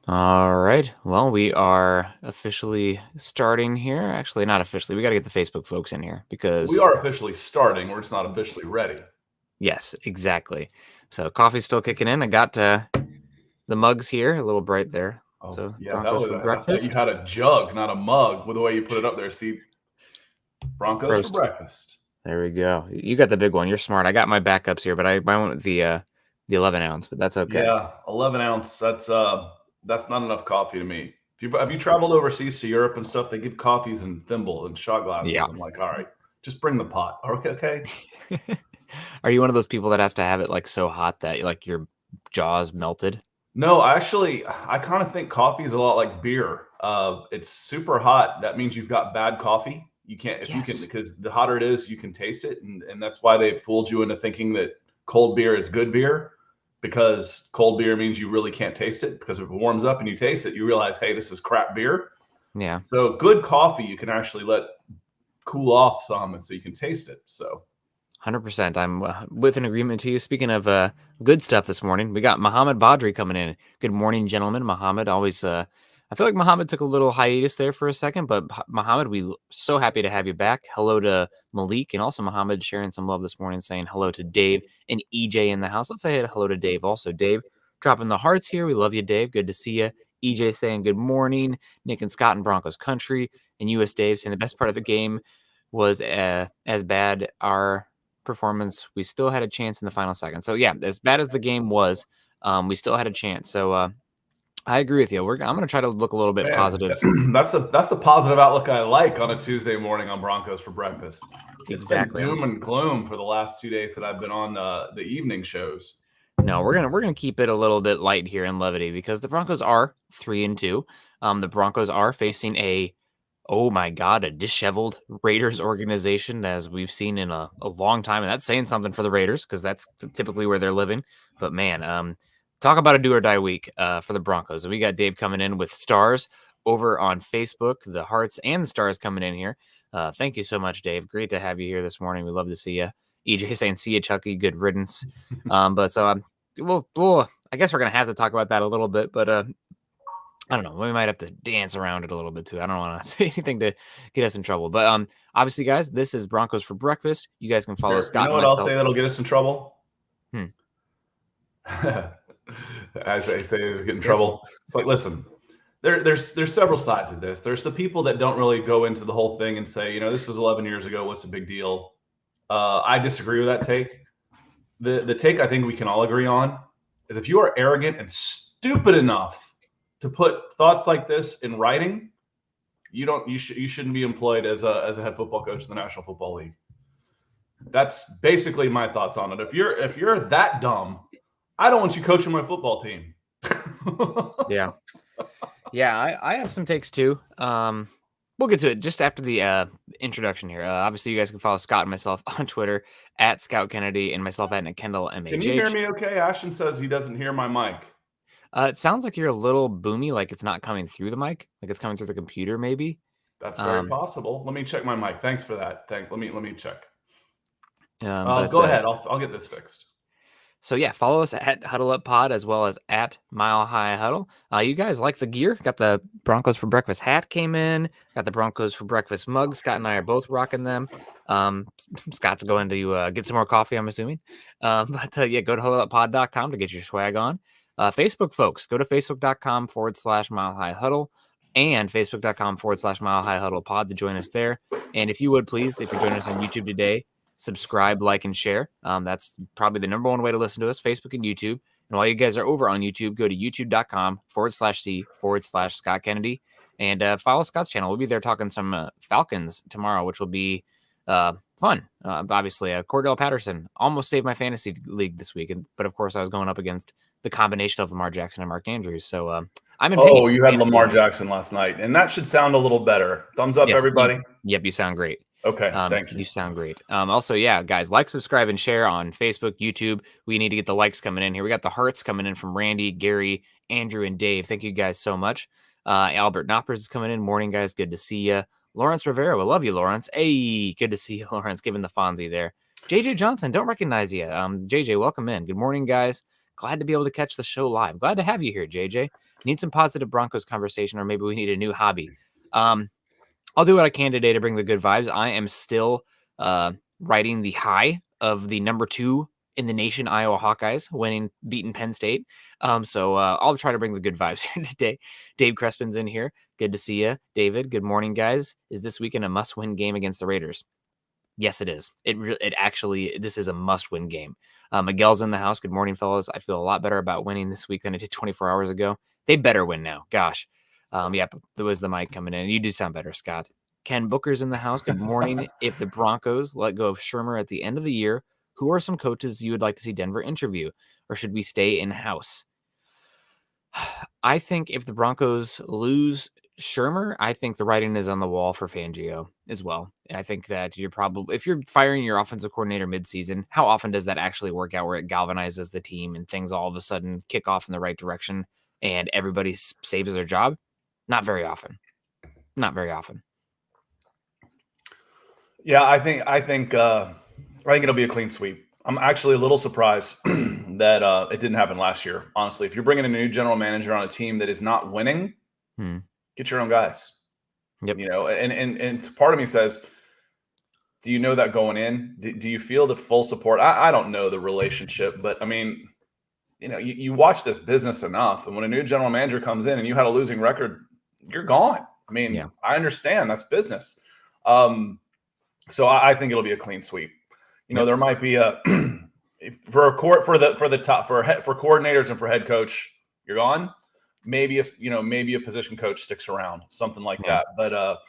All right. Well, we are officially starting here. Actually, not officially. We got to get the Facebook folks in here We because, are officially starting. We're just not officially ready. yes, exactly. So coffee's still kicking in. I got the mugs here, a little bright there. Oh, So yeah, Broncos for I thought you breakfast. had a jug, not a mug, with the way you put it up there. See, Broncos for Roast. breakfast. There we go. You got the big one. You're smart. I got my backups here, but I went with the 11 ounce, but that's okay. Yeah, 11 ounce. That's not enough coffee to me. If you have you traveled overseas to Europe and stuff, they give coffees in thimble and shot glasses. Yeah. I'm like, all right, just bring the pot. Okay, okay. Are you one of those people that has to have it like so hot that like your jaws melted? No, I kind of think coffee is a lot like beer. It's super hot. That means you've got bad coffee. You can't, if you can, Yes. because the hotter it is, you can taste it. And that's why they fooled you into thinking that cold beer is good beer, because cold beer means you really can't taste it. Because if it warms up and you taste it, you realize, hey, this is crap beer. Yeah. So good coffee, you can actually let cool off some and so you can taste it. So 100%. I'm with an agreement to you. Speaking of good stuff this morning, we got Mohammed Badri coming in. Good morning, gentlemen. Mohammed always, I feel like Mohammed took a little hiatus there for a second, but Mohammed, so happy to have you back. Hello to Malik and also Mohammed sharing some love this morning, saying hello to Dave and EJ in the house. Let's say hello to Dave also. Dave dropping the hearts here. We love you, Dave. Good to see you. EJ saying good morning. Nick and Scott in Broncos country. And US Dave saying the best part of the game was as bad our performance. We still had a chance in the final second. So yeah, as bad as the game was, we still had a chance. So I agree with you. I'm going to try to look a little bit man, positive. that's the positive outlook I like on a Tuesday morning on Broncos for breakfast. It's been Exactly. doom and gloom for the last 2 days that I've been on the evening shows. No, we're gonna keep it a little bit light here in levity because the Broncos are 3-2. The Broncos are facing oh my God, a disheveled Raiders organization as we've seen in a long time, and that's saying something for the Raiders because that's typically where they're living. But man, talk about a do or die week for the Broncos. We got Dave coming in with stars over on Facebook, the hearts and the stars coming in here. Thank you so much, Dave. Great to have you here this morning. We love to see you. EJ saying, "See you, Chucky. Good riddance." But so we'll I guess we're gonna have to talk about that a little bit, but I don't know. We might have to dance around it a little bit too. I don't want to say anything to get us in trouble. But obviously, guys, this is Broncos for breakfast. You guys can follow You Scott know and what I'll say myself. that'll get us in trouble? Hmm, As I say, get in careful. trouble. It's like, listen, there's several sides of this. There's the people that don't really go into the whole thing and say, this was 11 years ago. What's the big deal? I disagree with that take. The take I think we can all agree on is if you are arrogant and stupid enough to put thoughts like this in writing, you shouldn't be employed as a head football coach in the National Football League. That's basically my thoughts on it. If you're that dumb, I don't want you coaching my football team. Yeah, yeah. I have some takes too. We'll get to it just after the introduction here. Obviously, you guys can follow Scott and myself on Twitter at Scout Kennedy and myself at Kendall Can you hear MHH. me okay? Ashton says he doesn't hear my mic. It sounds like you're a little boomy, like it's not coming through the mic, like it's coming through the computer, maybe. That's very Um, possible. Let me check my mic. Thanks for that. Let me check. but Go ahead. I'll get this fixed. So yeah, follow us at Huddle Up Pod as well as at Mile High Huddle. You guys like the gear? Got the Broncos for Breakfast hat came in. Got the Broncos for Breakfast mug. Scott and I are both rocking them. Scott's going to get some more coffee, I'm assuming. But yeah, go to huddleuppod.com to get your swag on. Facebook folks, go to facebook.com/Mile High Huddle and facebook.com/Mile High Huddle Pod to join us there. And if you would please, if you're joining us on YouTube today, subscribe, like, and share. That's probably the number one way to listen to us, Facebook and YouTube. And while you guys are over on YouTube, go to youtube.com/C/Scott Kennedy and follow Scott's channel. We'll be there talking some Falcons tomorrow, which will be fun. Obviously, Cordell Patterson almost saved my fantasy league this week. But of course, I was going up against the combination of Lamar Jackson and Mark Andrews. So I'm in pain. Oh, you had Fantasy Lamar wise. Jackson last night, and that should sound a little better. Thumbs up, Yes. everybody. Yep, you sound great. Okay, thank you. You sound great. Also, yeah, guys, like, subscribe, and share on Facebook, YouTube. We need to get the likes coming in here. We got the hearts coming in from Randy, Gary, Andrew, and Dave. Thank you guys so much. Albert Knoppers is coming in. Morning, guys. Good to see you. Lawrence Rivera, we love you, Lawrence. Hey, good to see you, Lawrence. Giving the Fonzie there. JJ Johnson, don't recognize you. JJ, welcome in. Good morning, guys. Glad to be able to catch the show live. Glad to have you here, JJ. Need some positive Broncos conversation, or maybe we need a new hobby. I'll do what I can today to bring the good vibes. I am still riding the high of the number 2 in the nation, Iowa Hawkeyes, beating Penn State. So I'll try to bring the good vibes here today. Dave Crespin's in here. Good to see you, David. Good morning, guys. Is this weekend a must-win game against the Raiders? Yes, it is. This is a must-win game. Miguel's in the house. Good morning, fellas. I feel a lot better about winning this week than I did 24 hours ago. They better win now. Gosh. Yep, there was the mic coming in. You do sound better, Scott. Ken Booker's in the house. Good morning. If the Broncos let go of Shermer at the end of the year, who are some coaches you would like to see Denver interview? Or should we stay in-house? I think if the Broncos lose Shermer, I think the writing is on the wall for Fangio as well. I think that if you're firing your offensive coordinator midseason, how often does that actually work out where it galvanizes the team and things all of a sudden kick off in the right direction and everybody saves their job? Not very often. Not very often. Yeah, I think it'll be a clean sweep. I'm actually a little surprised that it didn't happen last year. Honestly, if you're bringing in a new general manager on a team that is not winning, get your own guys. Yep. And part of me says, do you know that going in? Do you feel the full support? I don't know the relationship, but I mean, you watch this business enough, and when a new general manager comes in and you had a losing record, you're gone. I mean, yeah. I understand that's business. So I think it'll be a clean sweep. There might be for coordinators and for head coach, you're gone. Maybe a position coach sticks around, something like that. But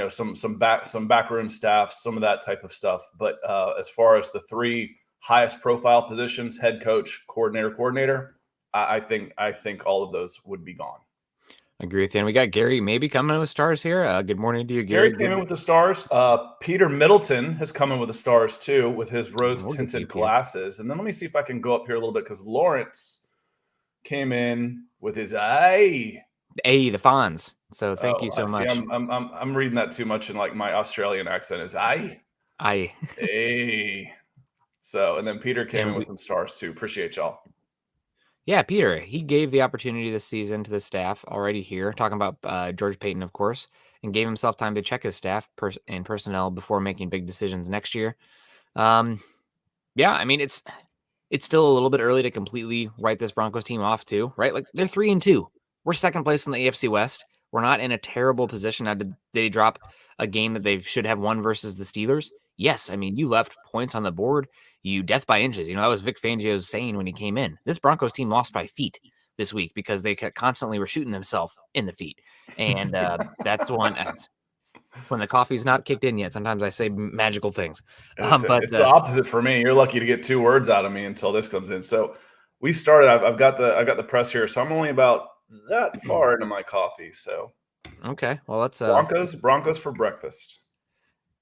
some backroom staff, some of that type of stuff. But as far as the 3 highest profile positions, head coach, coordinator, I think all of those would be gone. Agree with you. And we got Gary maybe coming with stars here. Good morning to you, Gary. Gary came in with the stars. Peter Middleton has come in with the stars too, with his rose-tinted glasses. And then let me see if I can go up here a little bit, because Lawrence came in with his eye. The Fonz. So thank you so much. I'm reading that too much in like my Australian accent. Is eye. Hey. So, and then Peter came in with some stars too. Appreciate y'all. Yeah, Peter, he gave the opportunity this season to the staff already here, talking about George Payton, of course, and gave himself time to check his staff and personnel before making big decisions next year. Yeah, I mean, it's still a little bit early to completely write this Broncos team off too, right? Like, they're 3-2. We're second place in the AFC West. We're not in a terrible position. Now, did they drop a game that they should have won versus the Steelers? Yes. I mean, you left points on the board. You death by inches. That was Vic Fangio's saying when he came in. This Broncos team lost by feet this week because they constantly were shooting themselves in the feet. And that's the one. When the coffee's not kicked in yet, sometimes I say magical things. But it's the opposite for me. You're lucky to get 2 words out of me until this comes in. So we started. I've got the press here, so I'm only about that far into my coffee. So okay, well, let's Broncos for breakfast.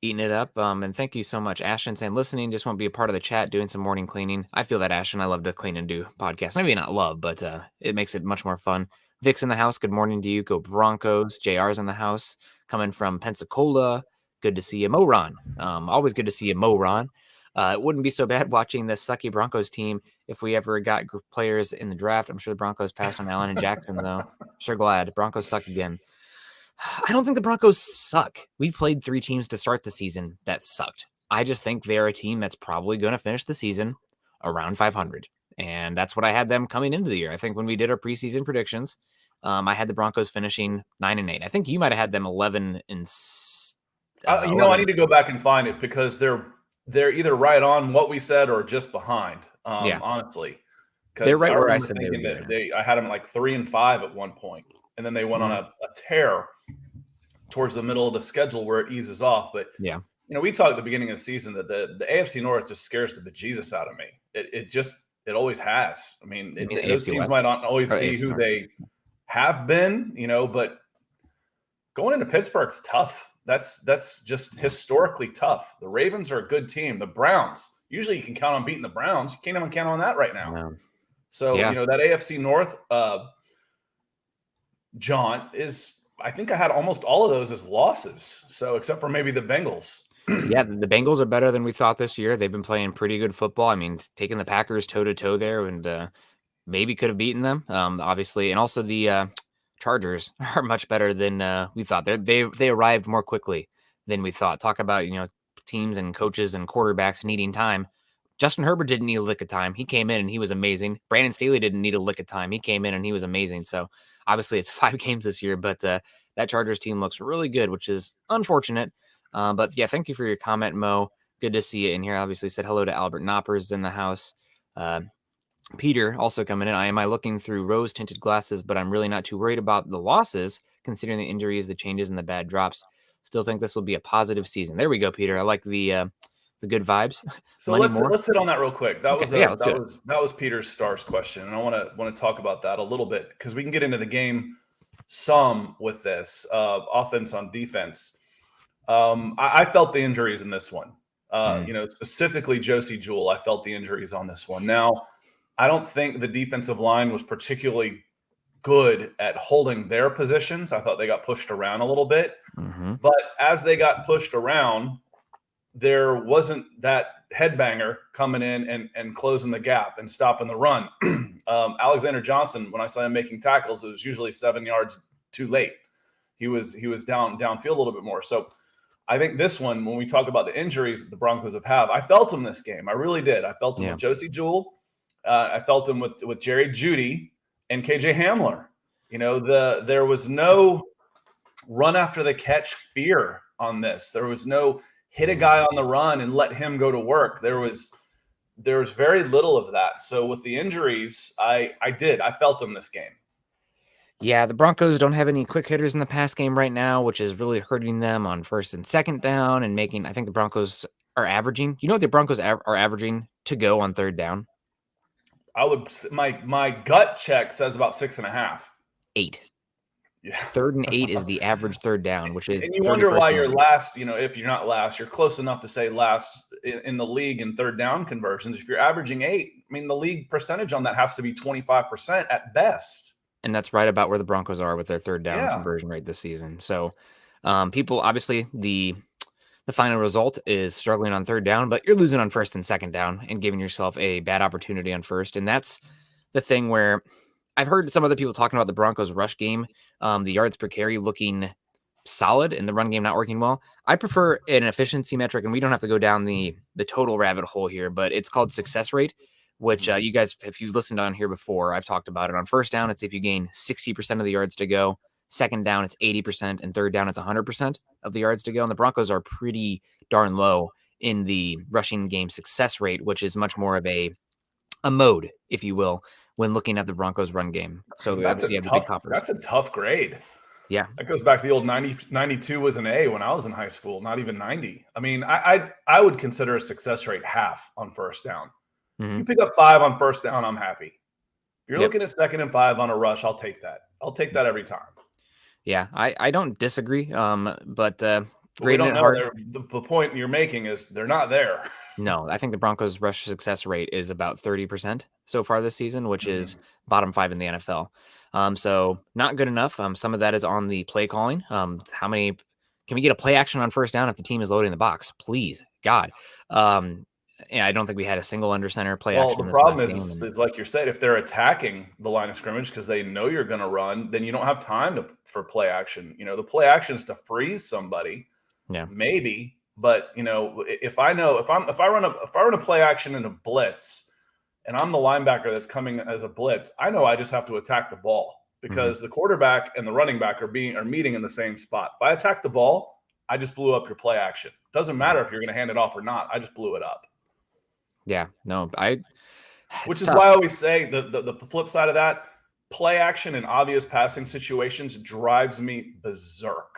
Eating it up. And thank you so much, Ashton, saying listening, just want to be a part of the chat, doing some morning cleaning. I feel that, Ashton. I love to clean and do podcasts. Maybe not love, but it makes it much more fun. Vic's in the house. Good morning to you. Go Broncos. JR's in the house, coming from Pensacola. Good to see you, Moron. Always good to see you, Moron. It wouldn't be so bad watching this sucky Broncos team if we ever got players in the draft. I'm sure the Broncos passed on Allen and Jackson, though. I'm sure glad. Broncos suck again. I don't think the Broncos suck. We played 3 teams to start the season that sucked. I just think they're a team that's probably going to finish the season around 500. And that's what I had them coming into the year. I think when we did our preseason predictions, I had the Broncos finishing 9-8. I think you might have had them 11 and. I need to go back and find it, because they're either right on what we said or just behind. Honestly, they're right where I said they were. I had them like 3-5 at one point, and then they went on a tear towards the middle of the schedule where it eases off. But we talked at the beginning of the season that the AFC North just scares the bejesus out of me. It always has. I mean, those teams might not always be who they have been, but going into Pittsburgh's tough. That's just historically tough. The Ravens are a good team. The Browns, usually you can count on beating the Browns. You can't even count on that right now. No. So, that AFC North, John, I think I had almost all of those as losses. So, except for maybe the Bengals. Yeah, the Bengals are better than we thought this year. They've been playing pretty good football. I mean, taking the Packers toe-to-toe there and maybe could have beaten them, obviously. And also the Chargers are much better than we thought. They arrived more quickly than we thought. Talk about, teams and coaches and quarterbacks needing time. Justin Herbert didn't need a lick of time. He came in and he was amazing. Brandon Staley didn't need a lick of time. He came in and he was amazing. So obviously it's 5 games this year, but that Chargers team looks really good, which is unfortunate. But yeah, thank you for your comment, Mo. Good to see you in here. Obviously said hello to Albert Knoppers in the house. Peter also coming in. Am I looking through rose-tinted glasses, but I'm really not too worried about the losses, considering the injuries, the changes, and the bad drops. Still think this will be a positive season. There we go, Peter. I like the good vibes. So let's hit on that real quick. That was Peter's stars question, and I want to talk about that a little bit because we can get into the game some with this offense on defense. I felt the injuries in this one. Specifically Josie Jewell. I felt the injuries on this one. Now, I don't think the defensive line was particularly good at holding their positions. I thought they got pushed around a little bit, but as they got pushed around, there wasn't that headbanger coming in and closing the gap and stopping the run. Alexander Johnson, when I saw him making tackles, it was usually 7 yards too late. He was downfield a little bit more. So I think this one, when we talk about the injuries that the Broncos have, I felt him this game. I really did. I felt him with Josie Jewell. I felt him with Jerry Jeudy and KJ Hamler. There was no run after the catch fear on this. There was no hit a guy on the run and let him go to work. There was very little of that. So with the injuries, I felt him this game. Yeah, the Broncos don't have any quick hitters in the pass game right now, which is really hurting them on first and second down and I think the Broncos are averaging. You know what the Broncos are averaging to go on third down? My gut check says about 6.5. 8. Yeah. 3rd and 8 is the average third down, which is. And you wonder why you're last. If you're not last, you're close enough to say last in the league in third down conversions. If you're averaging 8, the league percentage on that has to be 25% at best. And that's right about where the Broncos are with their third down conversion rate this season. So, people obviously the final result is struggling on third down, but you're losing on first and second down and giving yourself a bad opportunity on first. And that's the thing where I've heard some other people talking about the Broncos rush game, the yards per carry looking solid and the run game not working well. I prefer an efficiency metric, and we don't have to go down the total rabbit hole here, but it's called success rate, which you guys, if you've listened on here before, I've talked about it. On first down, it's if you gain 60% of the yards to go. Second down, it's 80%, and third down, it's 100% of the yards to go. And the Broncos are pretty darn low in the rushing game success rate, which is much more of a mode, if you will, when looking at the Broncos run game. So that's a tough grade. Yeah. That goes back to the old 92 was an A when I was in high school, not even 90. I would consider a success rate half on first down. Mm-hmm. You pick up 5 on first down, I'm happy. If you're looking at 2nd and 5 on a rush, I'll take that. I'll take that every time. Yeah, I don't disagree. But we don't know. The point you're making is they're not there. No, I think the Broncos' rush success rate is about 30% so far this season, which is bottom 5 in the NFL. So not good enough. Some of that is on the play calling. How many can we get a play action on first down if the team is loading the box? Please, God. I don't think we had a single under center play action. Well, the problem is like you said, if they're attacking the line of scrimmage because they know you're going to run, then you don't have time for play action. The play action is to freeze somebody. Yeah, maybe, but if I run a play action in a blitz, and I'm the linebacker that's coming as a blitz, I know I just have to attack the ball because the quarterback and the running back are meeting in the same spot. If I attack the ball, I just blew up your play action. Doesn't matter if you're going to hand it off or not. I just blew it up. Yeah, no, which is why I always say the flip side of that, play action in obvious passing situations drives me berserk.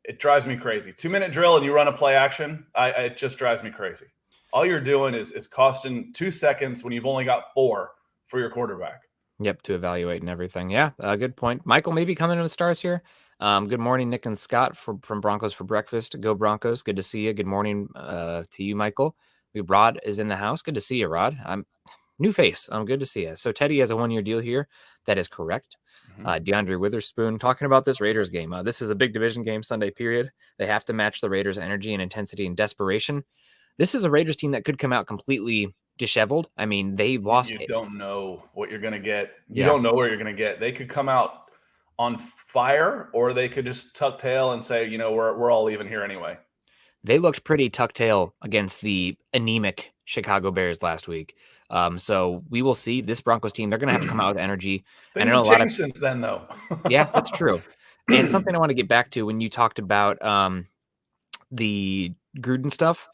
It drives me crazy. 2-minute drill and you run a play action, it just drives me crazy. All you're doing is costing 2 seconds when you've only got 4 for your quarterback. Yep, to evaluate and everything. Yeah, good point. Michael maybe coming in with stars here. Good morning, Nick and Scott from Broncos for Breakfast. Go Broncos. Good to see you. Good morning to you, Michael. Rod is in the house. Good to see you, Rod. I'm new face. Good to see you. So Teddy has a 1-year deal here. That is correct. DeAndre Witherspoon talking about this Raiders game. This is a big division game Sunday period. They have to match the Raiders' energy and intensity and desperation. This is a Raiders team that could come out completely disheveled. I mean, they lost. You don't know what you're going to get. You Yeah. don't know where you're going to get. They could come out on fire, or they could just tuck tail and say, we're all leaving here anyway. They looked pretty tuck tail against the anemic Chicago Bears last week. So we will see this Broncos team. They're going to have to come out with energy. Things have changed since then, though. Yeah, that's true. And something I want to get back to when you talked about the Gruden stuff.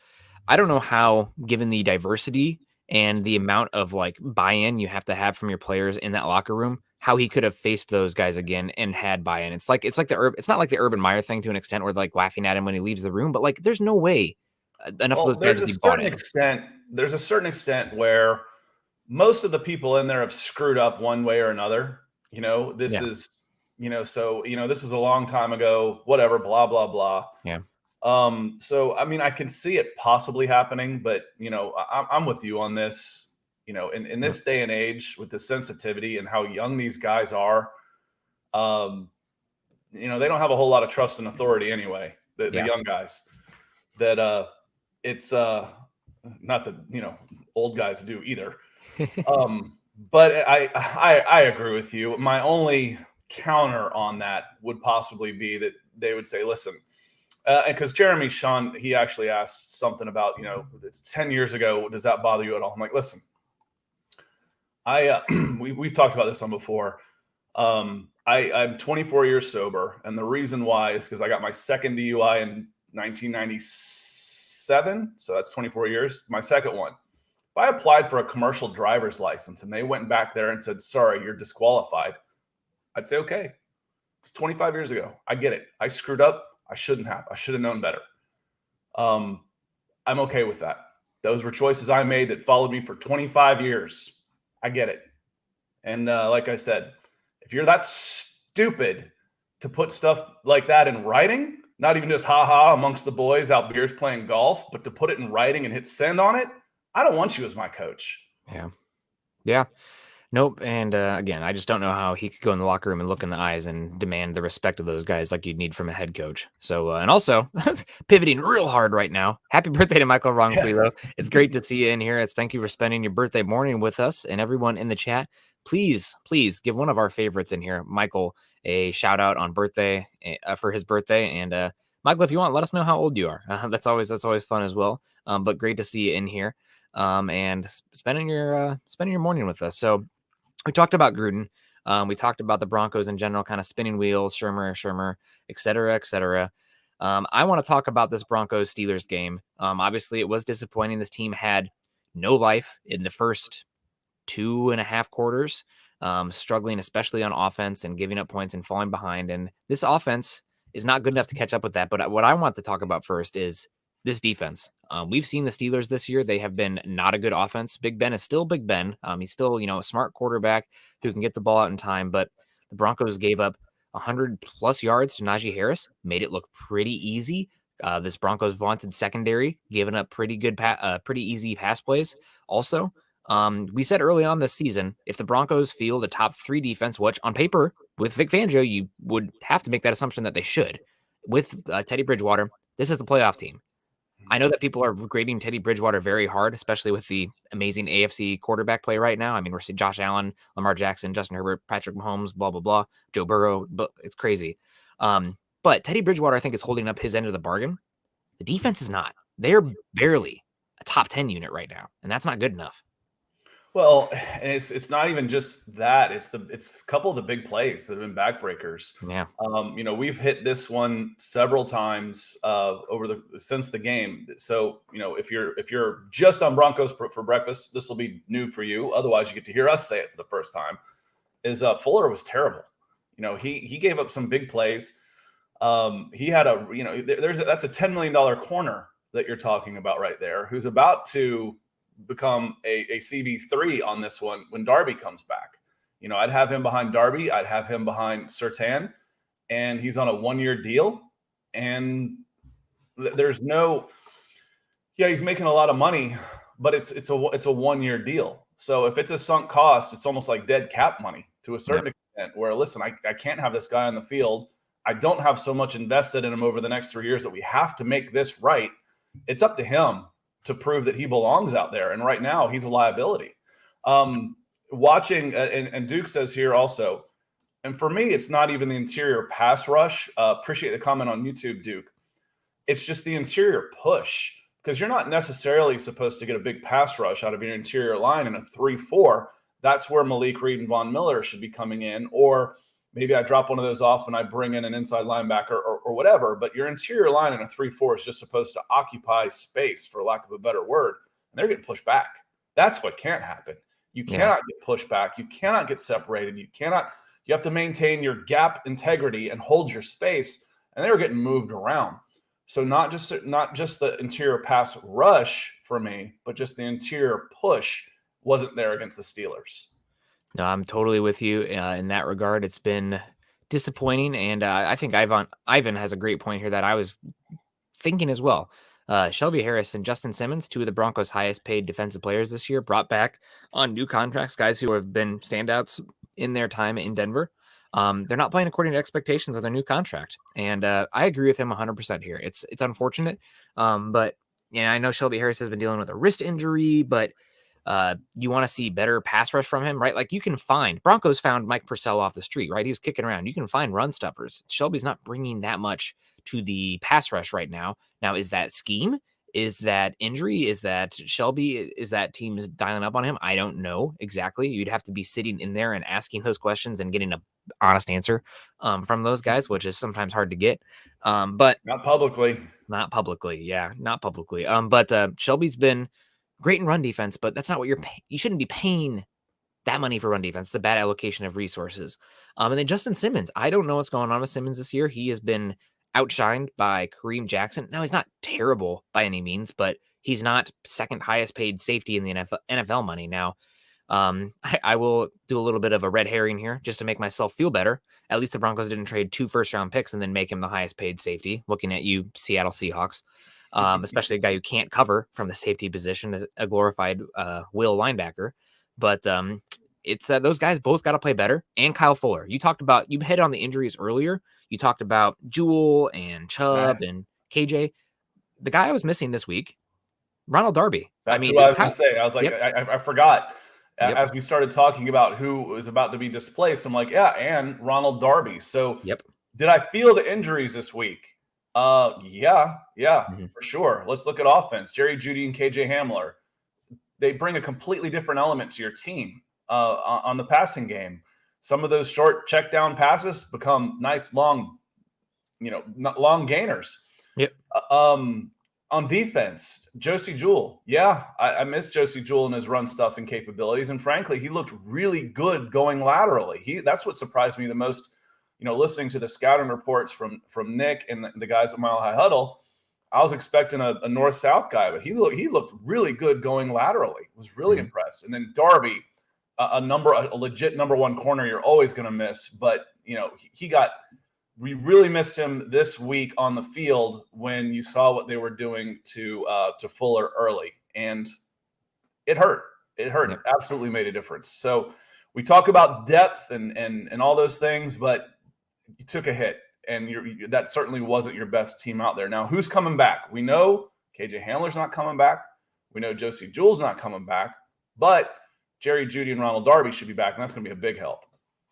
I don't know how, given the diversity and the amount of like buy-in you have to have from your players in that locker room, how he could have faced those guys again and had buy-in. It's not like the Urban Meyer thing to an extent where like laughing at him when he leaves the room, but like there's no way enough of those guys would be bought in. There's a certain extent where most of the people in there have screwed up one way or another. This is a long time ago, whatever, blah, blah, blah. Yeah. So, I mean, I can see it possibly happening, but, I'm with you on this, in this day and age with the sensitivity and how young these guys are, they don't have a whole lot of trust and authority anyway, the young guys that, it's, not that, old guys do either. But I agree with you. My only counter on that would possibly be that they would say, listen, because Jeremy Sean, he actually asked something about, it's 10 years ago. Does that bother you at all? I'm like, listen, we've talked about this on before. I'm 24 years sober. And the reason why is because I got my second DUI in 1997. So that's 24 years. My second one. If I applied for a commercial driver's license and they went back there and said, sorry, you're disqualified, I'd say, okay, it's 25 years ago. I get it. I screwed up. I shouldn't have. I should have known better. I'm okay with that. Those were choices I made that followed me for 25 years. I get it. And like I said, if you're that stupid to put stuff like that in writing, not even just ha-ha amongst the boys out beers playing golf, but to put it in writing and hit send on it, I don't want you as my coach. Yeah. Yeah. Nope. And again, I just don't know how he could go in the locker room and look in the eyes and demand the respect of those guys like you'd need from a head coach. So, and also pivoting real hard right now. Happy birthday to Michael Ronquillo. It's great to see you in here. Thank you for spending your birthday morning with us, and everyone in the chat. Please give one of our favorites in here, Michael, a shout out on birthday for his birthday. And Michael, if you want, let us know how old you are. That's always fun as well. But great to see you in here and spending your morning with us. So, we talked about Gruden. We talked about the Broncos in general, kind of spinning wheels, Shermer, et cetera, et cetera. I want to talk about this Broncos-Steelers game. Obviously, it was disappointing. This team had no life in the first 2.5 quarters, struggling especially on offense and giving up points and falling behind. And this offense is not good enough to catch up with that. But what I want to talk about first is this defense. We've seen the Steelers this year. They have been not a good offense. Big Ben is still Big Ben. He's still, a smart quarterback who can get the ball out in time. But the Broncos gave up 100+ yards to Najee Harris, made it look pretty easy. This Broncos vaunted secondary, giving up pretty easy pass plays. Also, we said early on this season, if the Broncos field a top 3 defense, which on paper with Vic Fangio, you would have to make that assumption that they should. With Teddy Bridgewater, this is the playoff team. I know that people are grading Teddy Bridgewater very hard, especially with the amazing AFC quarterback play right now. I mean, we're seeing Josh Allen, Lamar Jackson, Justin Herbert, Patrick Mahomes, blah, blah, blah, Joe Burrow, but it's crazy. But Teddy Bridgewater, I think, is holding up his end of the bargain. The defense is not. They're barely a top 10 unit right now, and that's not good enough. Well, and it's not even just that. It's a couple of the big plays that have been backbreakers. Yeah. We've hit this one several times since the game. So, if you're just on Broncos for breakfast, this will be new for you. Otherwise, you get to hear us say it for the first time. Fuller was terrible. He gave up some big plays. He had that's a $10 million corner that you're talking about right there, who's about to become a CB3 on this one when Darby comes back. I'd have him behind Darby. I'd have him behind Surtain, and he's on a 1-year deal. And there's he's making a lot of money, but it's a 1-year deal. So if it's a sunk cost, it's almost like dead cap money to a certain extent where, listen, I can't have this guy on the field. I don't have so much invested in him over the next 3 years that we have to make this right. It's up to him to prove that he belongs out there. And right now he's a liability. Watching, and Duke says here also, and for me, it's not even the interior pass rush. Appreciate the comment on YouTube, Duke. It's just the interior push, because you're not necessarily supposed to get a big pass rush out of your interior line in a 3-4. That's where Malik Reed and Von Miller should be coming in. Or maybe I drop one of those off and I bring in an inside linebacker or whatever. But your interior line in a 3-4 is just supposed to occupy space, for lack of a better word. And they're getting pushed back. That's what can't happen. You cannot get pushed back. You cannot get separated. You have to maintain your gap integrity and hold your space. And they were getting moved around. So not just the interior pass rush for me, but just the interior push wasn't there against the Steelers. No, I'm totally with you in that regard. It's been disappointing, and I think Ivan has a great point here that I was thinking as well. Shelby Harris and Justin Simmons, two of the Broncos' highest paid defensive players this year, brought back on new contracts, guys who have been standouts in their time in Denver. They're not playing according to expectations of their new contract. And I agree with him 100% here. It's unfortunate. But I know Shelby Harris has been dealing with a wrist injury, but you want to see better pass rush from him, right? Like Broncos found Mike Purcell off the street, right? He was kicking around. You can find run stuffers. Shelby's not bringing that much to the pass rush right now. Now, is that scheme? Is that injury? Is that Shelby? Is that teams dialing up on him? I don't know exactly. You'd have to be sitting in there and asking those questions and getting a honest answer from those guys, which is sometimes hard to get. But not publicly. Yeah, not publicly. But Shelby's been great in run defense, but that's not what you shouldn't be paying that money for run defense. It's a bad allocation of resources. And then Justin Simmons, I don't know what's going on with Simmons this year. He has been outshined by Kareem Jackson. Now, he's not terrible by any means, but he's not second highest paid safety in the NFL money. Now, I will do a little bit of a red herring here just to make myself feel better. At least the Broncos didn't trade 2 first-round picks and then make him the highest paid safety. Looking at you, Seattle Seahawks, especially a guy who can't cover from the safety position, as a glorified will linebacker. But it's those guys both got to play better. And Kyle Fuller, you hit on the injuries earlier. You talked about Jewell and Chubb and KJ. The guy I was missing this week, Ronald Darby. That's who I was going to say. I was like, I forgot. As we started talking about who was about to be displaced, I'm like, and Ronald Darby. So did I feel the injuries this week? Yeah, for sure. Let's look at offense. Jerry Jeudy and KJ Hamler. They bring a completely different element to your team on the passing game. Some of those short check down passes become nice, long gainers. Yep. On defense, Josie Jewell. Yeah, I miss Josie Jewell and his run stuff and capabilities. And frankly, he looked really good going laterally. That's what surprised me the most, listening to the scouting reports from Nick and the guys at Mile High Huddle. I was expecting a north-south guy, but he looked really good going laterally. Was really impressed. And then Darby, a legit number one corner you're always going to miss. But, we really missed him this week on the field when you saw what they were doing to Fuller early. And it hurt. It hurt. It absolutely made a difference. So we talk about depth and all those things, but you took a hit. And that certainly wasn't your best team out there. Now, who's coming back? We know KJ Hamler's not coming back. We know Josie Jewell's not coming back. But Jerry Jeudy and Ronald Darby should be back, and that's going to be a big help.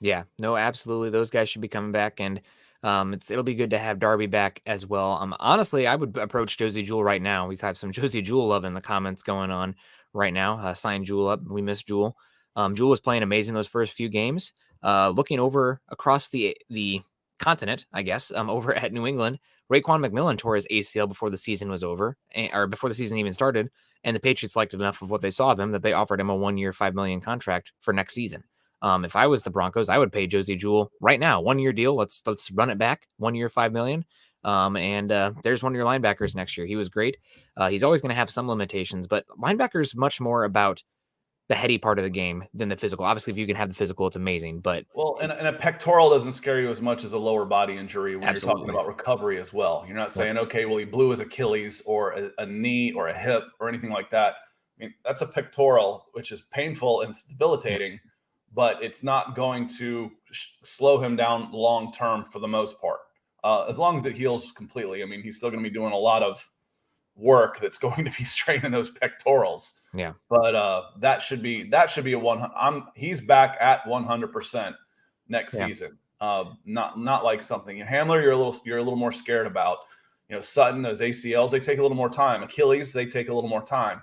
Yeah, no, absolutely. Those guys should be coming back, and it'll be good to have Darby back as well. Honestly, I would approach Josie Jewell right now. We have some Josie Jewell love in the comments going on right now. Sign Jewell up. We miss Jewell. Jewell was playing amazing those first few games. Looking over across the continent, I guess, over at New England, Raekwon McMillan tore his ACL before the season was over, or before the season even started, and the Patriots liked enough of what they saw of him that they offered him a 1-year, $5 million contract for next season. If I was the Broncos, I would pay Josie Jewell right now, 1-year deal. Let's run it back, 1 year, $5 million. And there's one of your linebackers next year. He was great. He's always going to have some limitations, but linebackers much more about the heady part of the game than the physical. Obviously, if you can have the physical, it's amazing. But and a pectoral doesn't scare you as much as a lower body injury when you're talking about recovery as well. You're not saying, okay, well, he blew his Achilles or a knee or a hip or anything like that. I mean, that's a pectoral, which is painful and debilitating, but it's not going to slow him down long term for the most part. As long as it heals completely. I mean, he's still going to be doing a lot of work that's going to be straining those pectorals. Yeah. But that should be a 100. He's back at 100% next season. Not like something Hamler you're a little more scared about. Sutton, those ACLs, they take a little more time. Achilles, they take a little more time.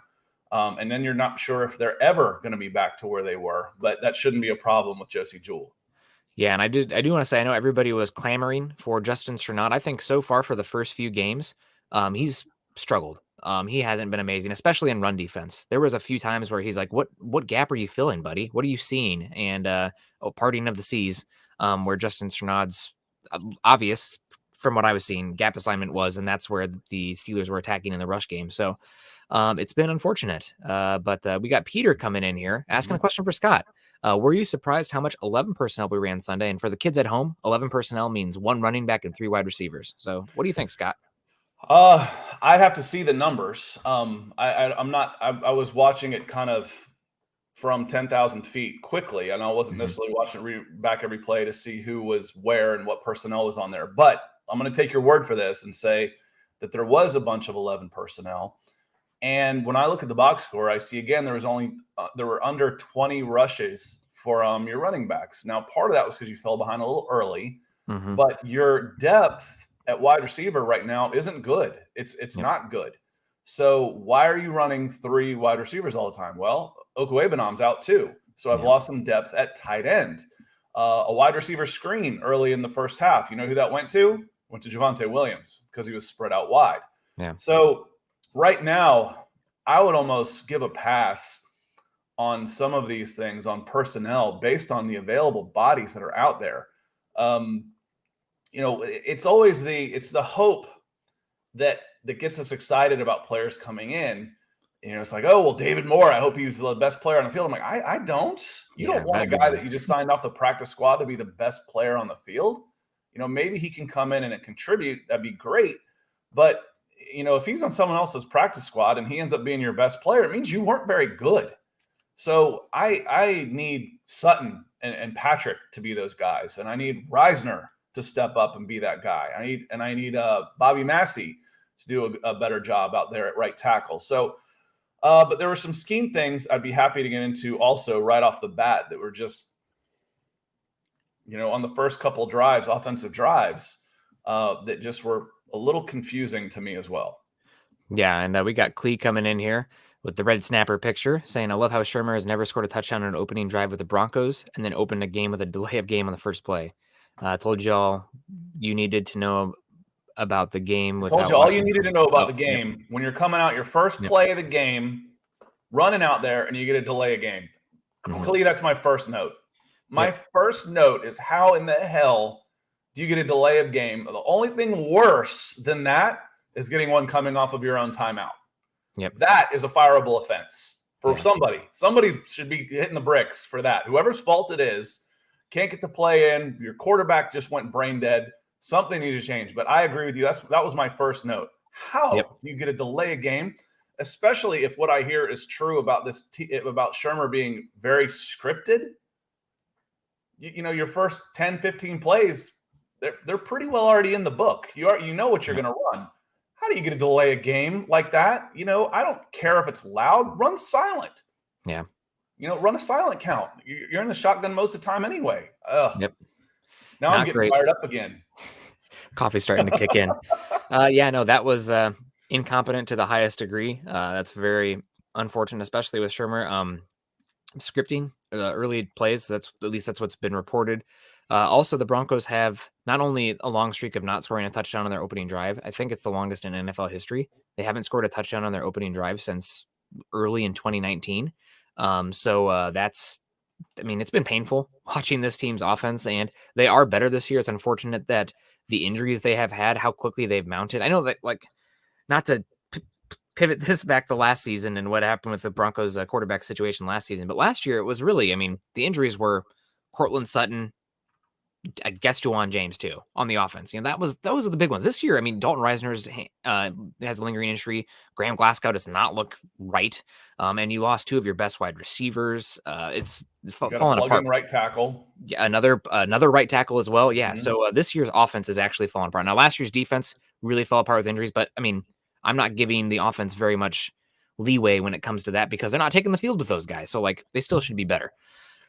And then you're not sure if they're ever going to be back to where they were, but that shouldn't be a problem with Josie Jewell. Yeah, and I do want to say, I know everybody was clamoring for Justin Strnad. I think so far for the first few games, he's struggled. He hasn't been amazing, especially in run defense. There was a few times where he's like, what gap are you filling, buddy? What are you seeing? And parting of the seas, where Justin Strnad's obvious from what I was seeing, gap assignment was, and that's where the Steelers were attacking in the rush game. So it's been unfortunate. But we got Peter coming in here asking a question for Scott. Were you surprised how much 11 personnel we ran Sunday? And for the kids at home, 11 personnel means 1 running back and 3 wide receivers. So what do you think, Scott? I'd have to see the numbers. I was watching it kind of from 10,000 feet quickly, and I wasn't necessarily watching back every play to see who was where and what personnel was on there. But I'm going to take your word for this and say that there was a bunch of 11 personnel. And when I look at the box score, I see again there were under 20 rushes for your running backs. Now, part of that was because you fell behind a little early, but your depth at wide receiver right now isn't good. It's not good. So why are you running 3 wide receivers all the time? Well, Okuebanam's out too, so I've lost some depth at tight end. A wide receiver screen early in the first half. You know who that went to? Went to Javonte Williams because he was spread out wide. Yeah. So right now, I would almost give a pass on some of these things on personnel based on the available bodies that are out there. It's always the hope that gets us excited about players coming in. It's like, oh, well, David Moore, I hope he's the best player on the field. I'm like, I don't. You don't want a guy that you just signed off the practice squad to be the best player on the field. Maybe he can come in and contribute. That'd be great. But if he's on someone else's practice squad and he ends up being your best player, it means you weren't very good. So I need Sutton and Patrick to be those guys. And I need Reisner to step up and be that guy. I need Bobby Massey to do a better job out there at right tackle. So, but there were some scheme things I'd be happy to get into also right off the bat that were just, on the first couple drives, offensive drives, that just were a little confusing to me as well. Yeah, and we got Clee coming in here with the red snapper picture saying, I love how Shermer has never scored a touchdown on an opening drive with the Broncos and then opened a game with a delay of game on the first play. I told y'all you needed to know about the game. I told you all you needed to know about the game when you're coming out your first play of the game, running out there, and you get a delay of game. Clee, that's my first note. My first note is how in the hell do you get a delay of game? The only thing worse than that is getting one coming off of your own timeout. Yep. That is a fireable offense for somebody. Somebody should be hitting the bricks for that. Whoever's fault it is, can't get the play in. Your quarterback just went brain dead. Something needs to change. But I agree with you. That was my first note. How do you get a delay of game, especially if what I hear is true about this about Shermer being very scripted? Your first 10, 15 plays, they're pretty well already in the book. You know what you're going to run. How do you get a delay a game like that? I don't care if it's loud. Run silent. Yeah. Run a silent count. You're in the shotgun most of the time anyway. Ugh. Yep. Now I'm getting fired up again. Coffee's starting to kick in. That was incompetent to the highest degree. That's very unfortunate, especially with Shermer. Scripting early plays. That's what's been reported. Also, the Broncos have not only a long streak of not scoring a touchdown on their opening drive. I think it's the longest in NFL history. They haven't scored a touchdown on their opening drive since early in 2019. It's been painful watching this team's offense, and they are better this year. It's unfortunate that the injuries they have had, how quickly they've mounted. I know that, not to pivot this back to last season and what happened with the Broncos quarterback situation last season, but last year it was really, the injuries were Cortland Sutton, I guess Juwan James too on the offense. Those are the big ones this year. Dalton Reisner's has a lingering injury. Graham Glasgow does not look right. And you lost 2 of your best wide receivers. It's falling apart. Right tackle. Yeah, another right tackle as well. Yeah. So this year's offense is actually falling apart. Now last year's defense really fell apart with injuries, but I'm not giving the offense very much leeway when it comes to that because they're not taking the field with those guys. So like they still should be better.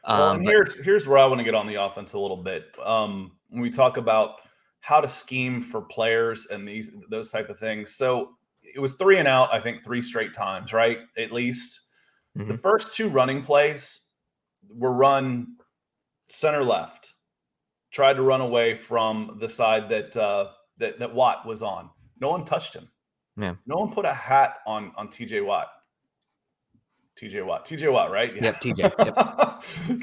Well, and here's where I want to get on the offense a little bit. When we talk about how to scheme for players and those type of things. So it was 3 and out, I think 3 straight times, right? At least. Mm-hmm. The first 2 running plays were run center left. Tried to run away from the side that Watt was on. No one touched him. Yeah. No one put a hat on TJ Watt. TJ Watt, right? Yeah. Yep, TJ.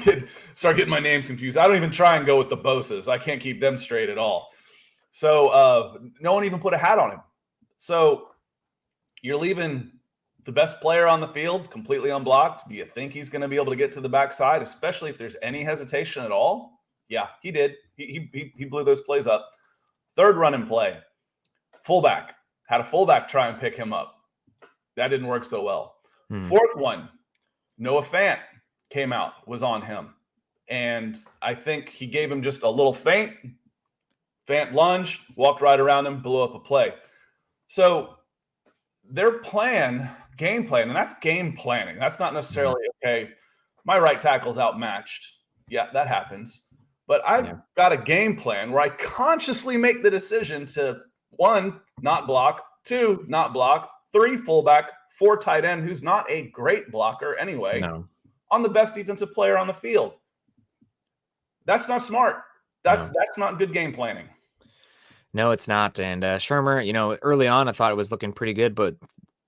Yep. Start getting my names confused. I don't even try and go with the Boses. I can't keep them straight at all. So no one even put a hat on him. So you're leaving the best player on the field completely unblocked. Do you think he's going to be able to get to the backside, especially if there's any hesitation at all? Yeah, he did. He blew those plays up. Third run and play. Fullback. Had a fullback try and pick him up. That didn't work so well. Fourth one, Noah Fant came out, was on him. And I think he gave him just a little feint. Fant lunged, walked right around him, blew up a play. So their game plan, and that's game planning. That's not necessarily, okay, my right tackle's outmatched. Yeah, that happens. But I've got a game plan where I consciously make the decision to, 1, not block, 2, not block, 3, fullback, 4, tight end, who's not a great blocker anyway, on the best defensive player on the field. That's not smart. That's not good game planning. No, it's not. And Shurmur, early on, I thought it was looking pretty good, but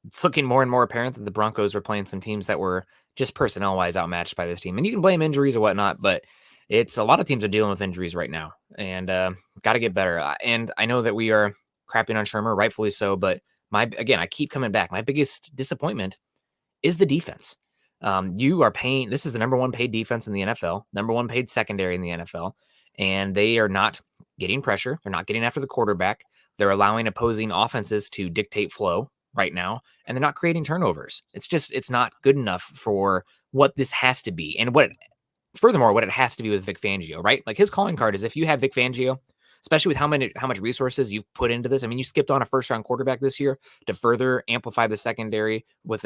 it's looking more and more apparent that the Broncos were playing some teams that were just personnel-wise outmatched by this team. And you can blame injuries or whatnot, but it's a lot of teams are dealing with injuries right now, and got to get better. And I know that we are crapping on Shurmur, rightfully so, but I keep coming back. My biggest disappointment is the defense. You are paying, this is the number 1 paid defense in the NFL, number 1 paid secondary in the NFL, and they are not getting pressure. They're not getting after the quarterback. They're allowing opposing offenses to dictate flow right now, and they're not creating turnovers. It's not good enough for what this has to be. And furthermore, what it has to be with Vic Fangio, right? Like his calling card is if you have Vic Fangio, especially with how much resources you've put into this. I mean, you skipped on a first-round quarterback this year to further amplify the secondary with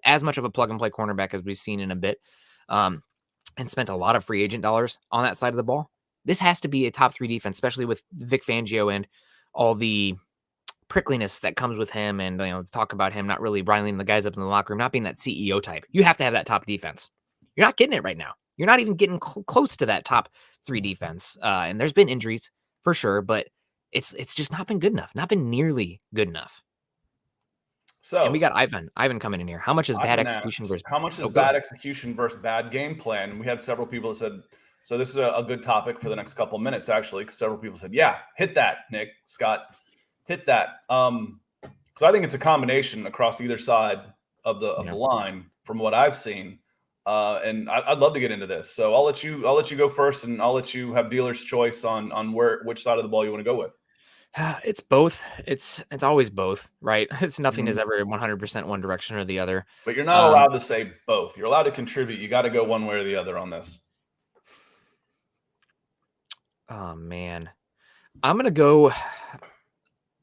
as much of a plug-and-play cornerback as we've seen in a bit, and spent a lot of free agent dollars on that side of the ball. This has to be a top 3 defense, especially with Vic Fangio and all the prickliness that comes with him, and talk about him not really riling the guys up in the locker room, not being that CEO type. You have to have that top defense. You're not getting it right now. You're not even getting close to that top 3 defense. And there's been injuries for sure, but it's just not been good enough, not been nearly good enough. So, and we got Ivan coming in here. How much is bad execution versus bad execution versus bad game plan? We had several people that said, so this is a good topic for the next couple of minutes, actually, because several people said, yeah, hit that, Nick, Scott, hit that. Because I think it's a combination across either side of the line from what I've seen. And I'd love to get into this. So I'll let you go first, and I'll let you have dealer's choice on which side of the ball you want to go with. It's both. It's always both, right? It's nothing is ever 100% one direction or the other. But you're not allowed to say both. You're allowed to contribute. You got to go one way or the other on this. Oh man, I'm gonna go.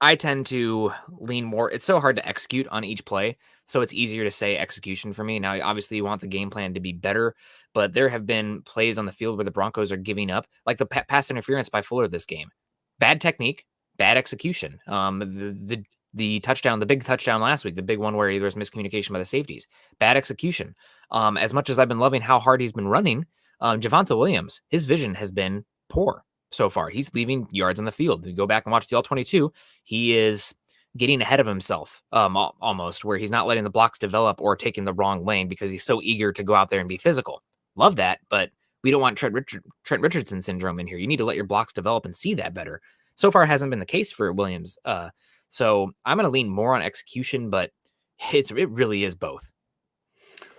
I tend to lean more. It's so hard to execute on each play, so it's easier to say execution for me. Now, obviously, you want the game plan to be better, but there have been plays on the field where the Broncos are giving up, like the pass interference by Fuller this game. Bad technique, bad execution. The touchdown, the big touchdown last week, the big one where there was miscommunication by the safeties. Bad execution. As much as I've been loving how hard he's been running, Javonte Williams, his vision has been poor so far. He's leaving yards on the field. You go back and watch the All-22, he is getting ahead of himself almost, where he's not letting the blocks develop or taking the wrong lane because he's so eager to go out there and be physical. Love that, but we don't want Trent Richardson syndrome in here. You need to let your blocks develop and see that better. So far, it hasn't been the case for Williams. So I'm going to lean more on execution, but it really is both.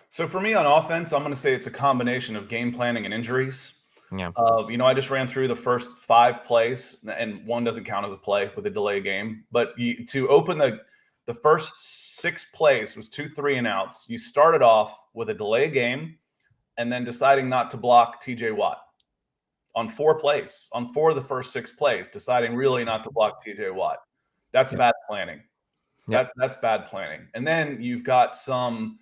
So for me on offense, I'm going to say it's a combination of game planning and injuries. Yeah. I just ran through the first 5 plays, and one doesn't count as a play with a delay game. But to open the first 6 plays was 2 3-and-outs. You started off with a delay game, and then deciding not to block TJ Watt on 4 plays, on 4 of the first 6 plays, deciding really not to block TJ Watt. That's bad planning. That's bad planning. And then you've got some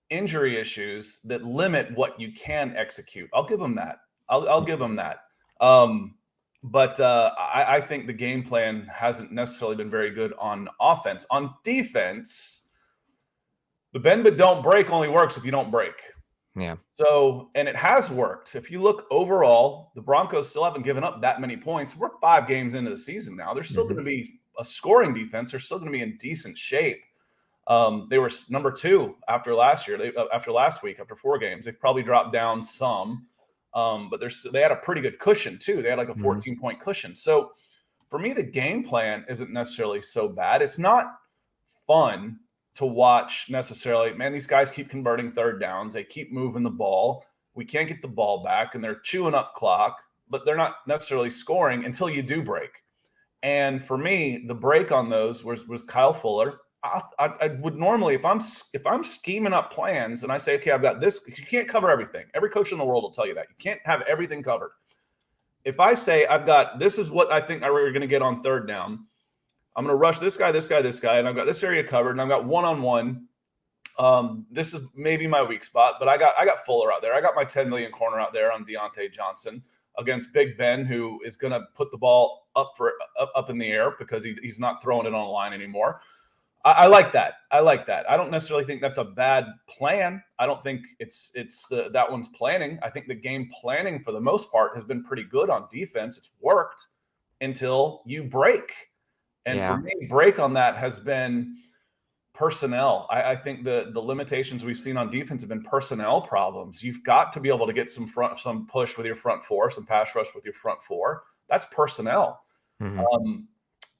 injury issues that limit what you can execute. I'll give them that. I'll give them that. But I think the game plan hasn't necessarily been very good on offense. On defense, the bend but don't break only works if you don't break. Yeah. So, and it has worked. If you look overall, the Broncos still haven't given up that many points. We're 5 games into the season now. They're still going to be a scoring defense. They're still going to be in decent shape. They were number 2 after last year. After last week, after 4 games, they've probably dropped down some. But they had a pretty good cushion too. They had like a 14-point cushion. So for me, the game plan isn't necessarily so bad. It's not fun to watch necessarily. Man, these guys keep converting third downs. They keep moving the ball. We can't get the ball back, and they're chewing up clock, but they're not necessarily scoring until you do break. And for me, the break on those was Kyle Fuller. I would normally, if I'm scheming up plans and I say, okay, I've got this, you can't cover everything. Every coach in the world will tell you that. You can't have everything covered. If I say this is what I think we're going to get on third down, I'm going to rush this guy, and I've got this area covered, and I've got one-on-one. This is maybe my weak spot, but I got Fuller out there. I got my 10 million corner out there on Deontay Johnson against Big Ben, who is going to put the ball up in the air because he's not throwing it on the line anymore. I like that. I don't necessarily think that's a bad plan. I don't think it's that one's planning. I think the game planning for the most part has been pretty good on defense. It's worked until you break. And for me, break on that has been personnel. I think the limitations we've seen on defense have been personnel problems. You've got to be able to get some push with your front 4, some pass rush with your front 4. That's personnel.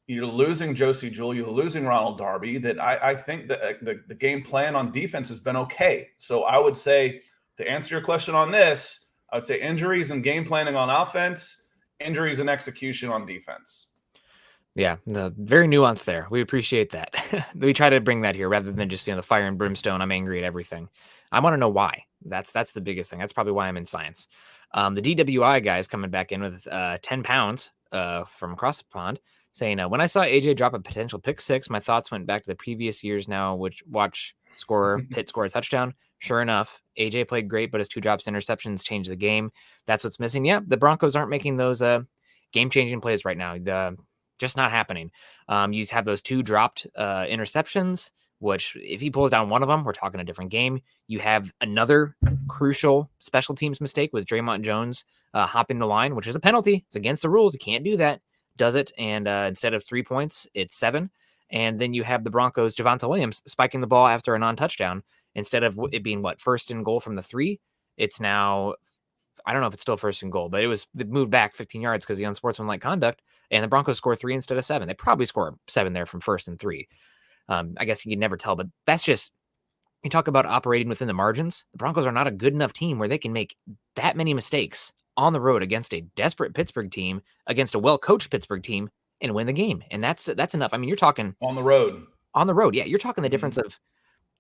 You're losing Josie Jewell. You're losing Ronald Darby. That I think that the game plan on defense has been okay. So I would say, to answer your question on this, I would say injuries and game planning on offense, injuries and execution on defense. Yeah, very nuanced there. We appreciate that. We try to bring that here rather than just, the fire and brimstone. I'm angry at everything. I want to know why. That's the biggest thing. That's probably why I'm in science. The DWI guys coming back in with 10 pounds from across the pond saying, when I saw AJ drop a potential pick 6, my thoughts went back to the previous years now, which Pitt score a touchdown. Sure enough, AJ played great, but his 2 drops interceptions changed the game. That's what's missing. Yeah, the Broncos aren't making those game-changing plays right now. Just not happening. You have those 2 dropped interceptions, which if he pulls down one of them, we're talking a different game. You have another crucial special teams mistake with Draymond Jones hopping the line, which is a penalty. It's against the rules. You can't do that. Does it. And instead of 3 points, it's 7. And then you have the Broncos, Javonte Williams, spiking the ball after a non-touchdown. Instead of it being, first and goal from the 3, it's now, I don't know if it's still first and goal, but it moved back 15 yards because of the unsportsmanlike conduct, and the Broncos score 3 instead of 7. They probably score 7 there from first and 3. I guess you can never tell, but that's just, you talk about operating within the margins. The Broncos are not a good enough team where they can make that many mistakes on the road against a desperate Pittsburgh team, against a well-coached Pittsburgh team, and win the game. And that's enough. I mean, you're talking on the road. Yeah, you're talking the difference of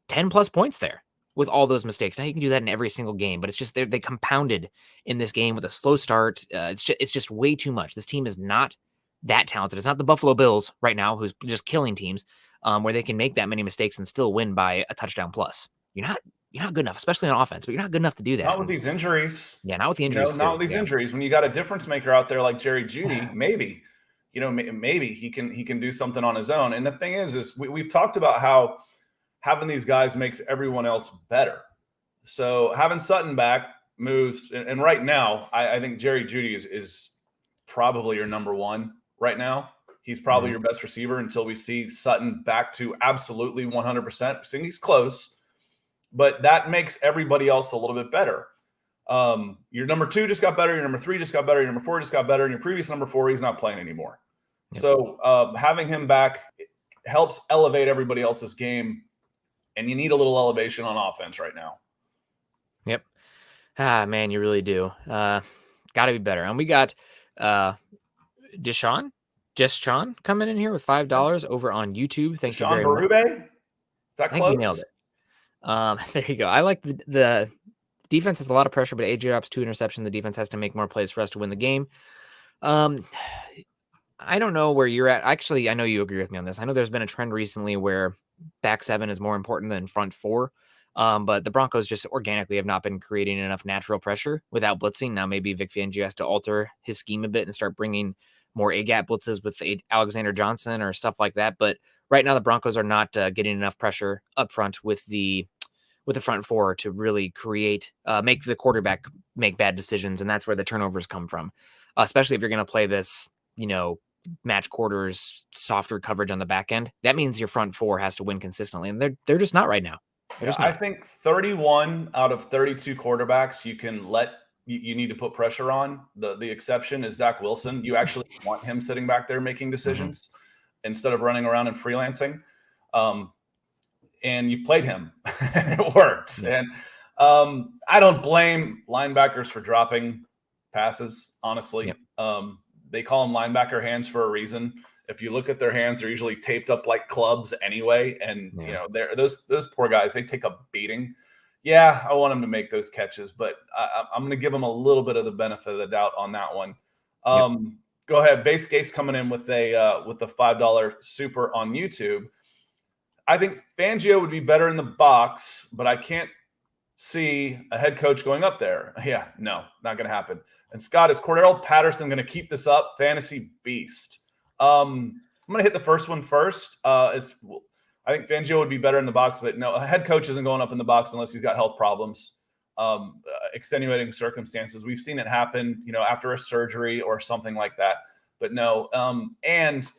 10 plus points there with all those mistakes. Now you can do that in every single game, but it's just they compounded in this game with a slow start. It's just way too much. This team is not that talented. It's not the Buffalo Bills right now, who's just killing teams, where they can make that many mistakes and still win by a touchdown plus. You're not good enough, especially on offense, but you're not good enough to do that. Not with these injuries. Yeah, not with the injuries. Not with these injuries. When you got a difference maker out there like Jerry Jeudy, maybe he can do something on his own. And the thing is we've talked about how having these guys makes everyone else better. So having Sutton back moves, and right now, I think Jerry Jeudy is probably your number 1 right now. He's probably your best receiver until we see Sutton back to absolutely 100%. I think he's close, but that makes everybody else a little bit better. Your number 2 just got better. Your number 3 just got better. Your number 4 just got better. And your previous number 4, he's not playing anymore. Yep. So having him back helps elevate everybody else's game. And you need a little elevation on offense right now. Yep. Man, you really do. Got to be better. And we got Deshaun coming in here with $5 over on YouTube. Thank you very much. Is that close? You nailed it. There you go. I like the defense has a lot of pressure, but AJ drops 2 interceptions. The defense has to make more plays for us to win the game. I don't know where you're at. Actually, I know you agree with me on this. I know there's been a trend recently where back seven is more important than front four. But the Broncos just organically have not been creating enough natural pressure without blitzing. Now maybe Vic Fangio has to alter his scheme a bit and start bringing more A-gap blitzes with Alexander Johnson or stuff like that. But right now the Broncos are not getting enough pressure up front with the front four to really create, make the quarterback make bad decisions. And that's where the turnovers come from, especially if you're going to play this, match quarters, softer coverage on the back end. That means your front four has to win consistently. And they're just not right now. Yeah, I think 31 out of 32 quarterbacks you need to put pressure on. The exception is Zach Wilson. You actually want him sitting back there making decisions instead of running around and freelancing. And you've played him and it works. Yeah. And I don't blame linebackers for dropping passes, honestly. Yep. They call them linebacker hands for a reason. If you look at their hands, they're usually taped up like clubs anyway. And, they're those poor guys, they take a beating. Yeah, I want them to make those catches, but I'm going to give them a little bit of the benefit of the doubt on that one. Go ahead. Base Case coming in with the $5 super on YouTube. I think Fangio would be better in the box, but I can't see a head coach going up there. Yeah, no, not going to happen. And Scott, is Cordell Patterson going to keep this up? Fantasy beast. I'm going to hit the first one first. I think Fangio would be better in the box, but no, a head coach isn't going up in the box unless he's got health problems, extenuating circumstances. We've seen it happen, after a surgery or something like that. But no, and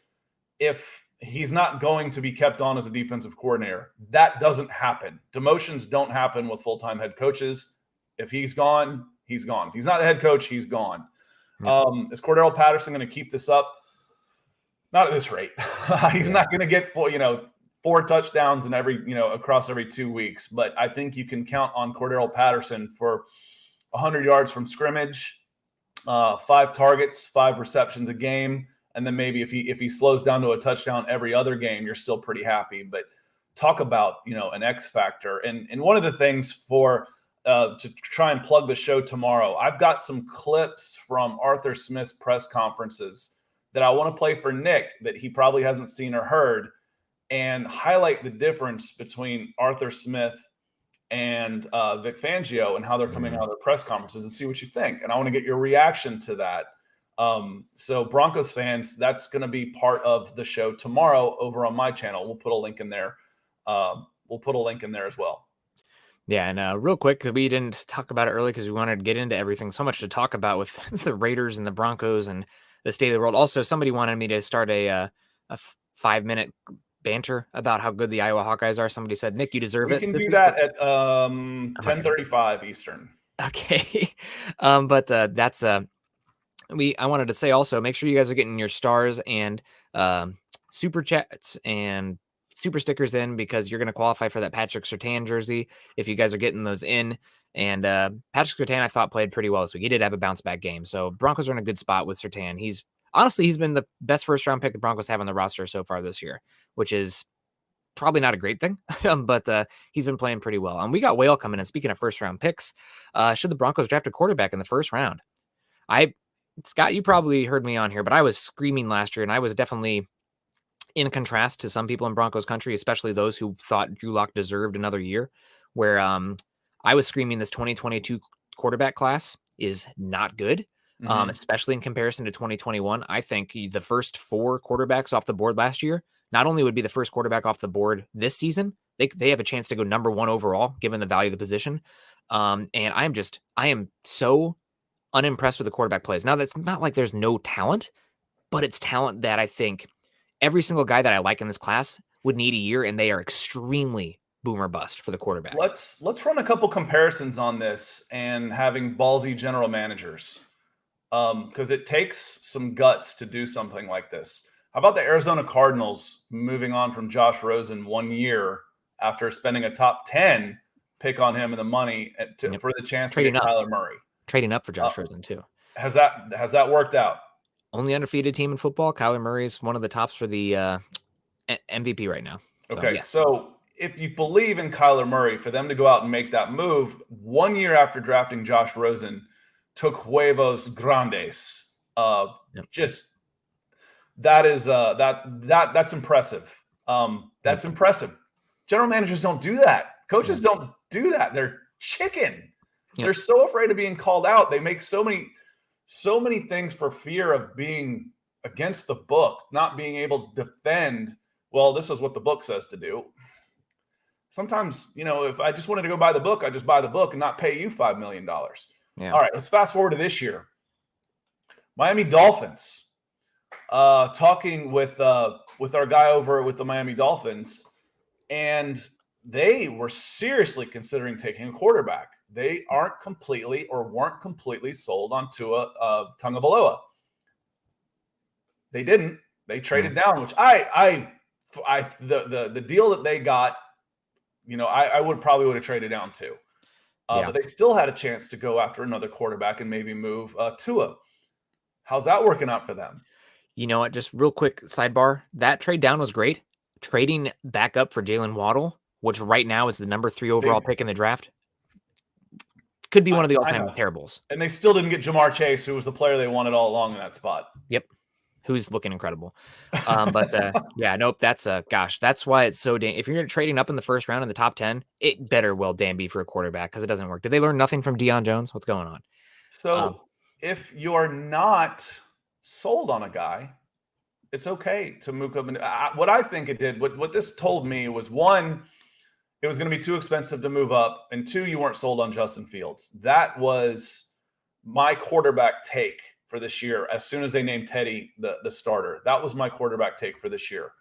if he's not going to be kept on as a defensive coordinator, that doesn't happen. Demotions don't happen with full-time head coaches. If he's gone, he's gone. If he's not the head coach, he's gone. Is Cordell Patterson going to keep this up? Not at this rate. He's not going to get 4 touchdowns in across every 2 weeks. But I think you can count on Cordell Patterson for 100 yards from scrimmage, 5 targets, 5 receptions a game. And then maybe if he slows down to a touchdown every other game, you're still pretty happy. But talk about, an X factor. And one of the things for to try and plug the show tomorrow, I've got some clips from Arthur Smith's press conferences that I want to play for Nick that he probably hasn't seen or heard, and highlight the difference between Arthur Smith and Vic Fangio and how they're coming out of their press conferences, and see what you think. And I want to get your reaction to that. So Broncos fans, that's going to be part of the show tomorrow over on my channel. We'll put a link in there. As well. Yeah. And real quick, we didn't talk about it early because we wanted to get into everything. So much to talk about with the Raiders and the Broncos and the state of the world. Also, somebody wanted me to start a 5-minute banter about how good the Iowa Hawkeyes are. Somebody said, Nick, you deserve it. We can do that at 10:35 Eastern. Okay. But that's I wanted to say also, make sure you guys are getting your stars and super chats and super stickers in, because you're going to qualify for that Patrick Surtain jersey if you guys are getting those in. And Patrick Surtain, I thought, played pretty well this week. He did have a bounce back game. So Broncos are in a good spot with Surtain. He's been the best first round pick the Broncos have on the roster so far this year, which is probably not a great thing, but he's been playing pretty well. And we got Whale coming in. Speaking of first round picks, should the Broncos draft a quarterback in the first round? Scott, you probably heard me on here, but I was screaming last year, and I was definitely in contrast to some people in Broncos country, especially those who thought Drew Lock deserved another year, where I was screaming this 2022 quarterback class is not good, especially in comparison to 2021. I think the first 4 quarterbacks off the board last year not only would be the first quarterback off the board this season, they have a chance to go number 1 overall, given the value of the position. And I am so unimpressed with the quarterback plays. Now, that's not like there's no talent, but it's talent that I think every single guy that I like in this class would need a year, and they are extremely boomer bust for the quarterback. Let's run a couple comparisons on this and having ballsy general managers, because it takes some guts to do something like this. How about the Arizona Cardinals moving on from Josh Rosen 1 year after spending a top 10 pick on him and the money for the chance to get Kyler Murray? Trading up for Josh Rosen too. Has that worked out? Only undefeated team in football. Kyler Murray is one of the tops for the MVP right now. So if you believe in Kyler Murray, for them to go out and make that move 1 year after drafting Josh Rosen took huevos grandes. Just that's impressive. That's impressive. General managers don't do that. Coaches don't do that. They're chicken. They're so afraid of being called out. They make so many things for fear of being against the book, not being able to defend. Well, this is what the book says to do. Sometimes, if I just wanted to go buy the book, I just buy the book and not pay you $5 million. Yeah. All right, let's fast forward to this year. Miami Dolphins, talking with our guy over with the Miami Dolphins, and they were seriously considering taking a quarterback. They weren't completely sold on Tua Tagovailoa. They didn't. They traded down, which the deal that they got, I would have traded down too. But they still had a chance to go after another quarterback and maybe move Tua. How's that working out for them? You know what? Just real quick sidebar. That trade down was great. Trading back up for Jalen Waddle, which right now is the number 3 overall pick in the draft, could be one of the all-time terribles. And they still didn't get Jamar Chase, who was the player they wanted all along in that spot. Yep. Who's looking incredible. Nope. That's why it's so if you're trading up in the first round in the top 10, it better well damn be for a quarterback because it doesn't work. Did they learn nothing from Deion Jones? What's going on? So if you are not sold on a guy, it's okay to move up. And what I think it did, what this told me was, one, it was going to be too expensive to move up, and two, you weren't sold on Justin Fields. That was my quarterback take for this year. As soon as they named Teddy the starter, that was my quarterback take for this year.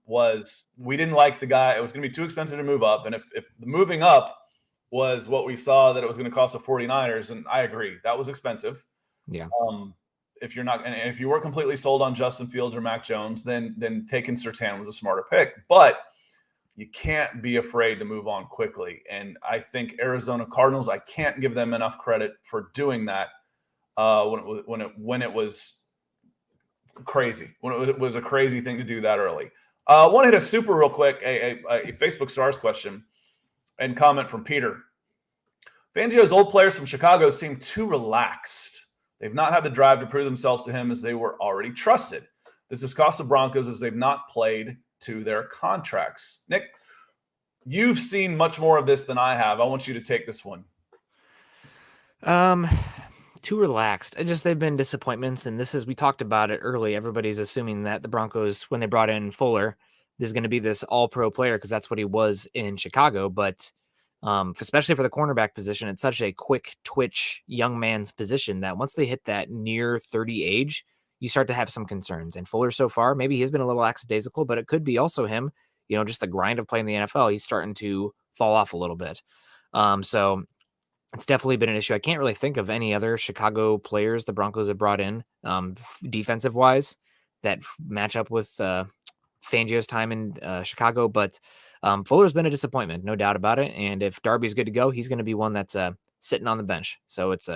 Was we didn't like the guy. It was going to be too expensive to move up, and if the moving up was what we saw that it was going to cost the 49ers, and I agree, that was expensive. Yeah. If you're not, and if you were completely sold on Justin Fields or Mac Jones, then taking Surtain was a smarter pick. But you can't be afraid to move on quickly. And I think Arizona Cardinals, I can't give them enough credit for doing that when it was crazy. When it was a crazy thing to do that early. I want to hit a super real quick, a Facebook Stars question and comment from Peter. Fangio's old players from Chicago seem too relaxed. They've not had the drive to prove themselves to him as they were already trusted. This has cost the Broncos as they've not played to their contracts. Nick, you've seen much more of this than I have. I want you to take this one. Too relaxed. They've been disappointments, and we talked about it early. Everybody's assuming that the Broncos, when they brought in Fuller, there's going to be this all-pro player because that's what he was in Chicago, but especially for the cornerback position, it's such a quick twitch young man's position that once they hit that near 30 age, you start to have some concerns. And Fuller so far, maybe he's been a little lackadaisical, but it could be also him, just the grind of playing the NFL. He's starting to fall off a little bit. So it's definitely been an issue. I can't really think of any other Chicago players the Broncos have brought in defensive wise that match up with Fangio's time in Chicago, but Fuller's been a disappointment, no doubt about it. And if Darby's good to go, he's going to be one that's sitting on the bench. So it's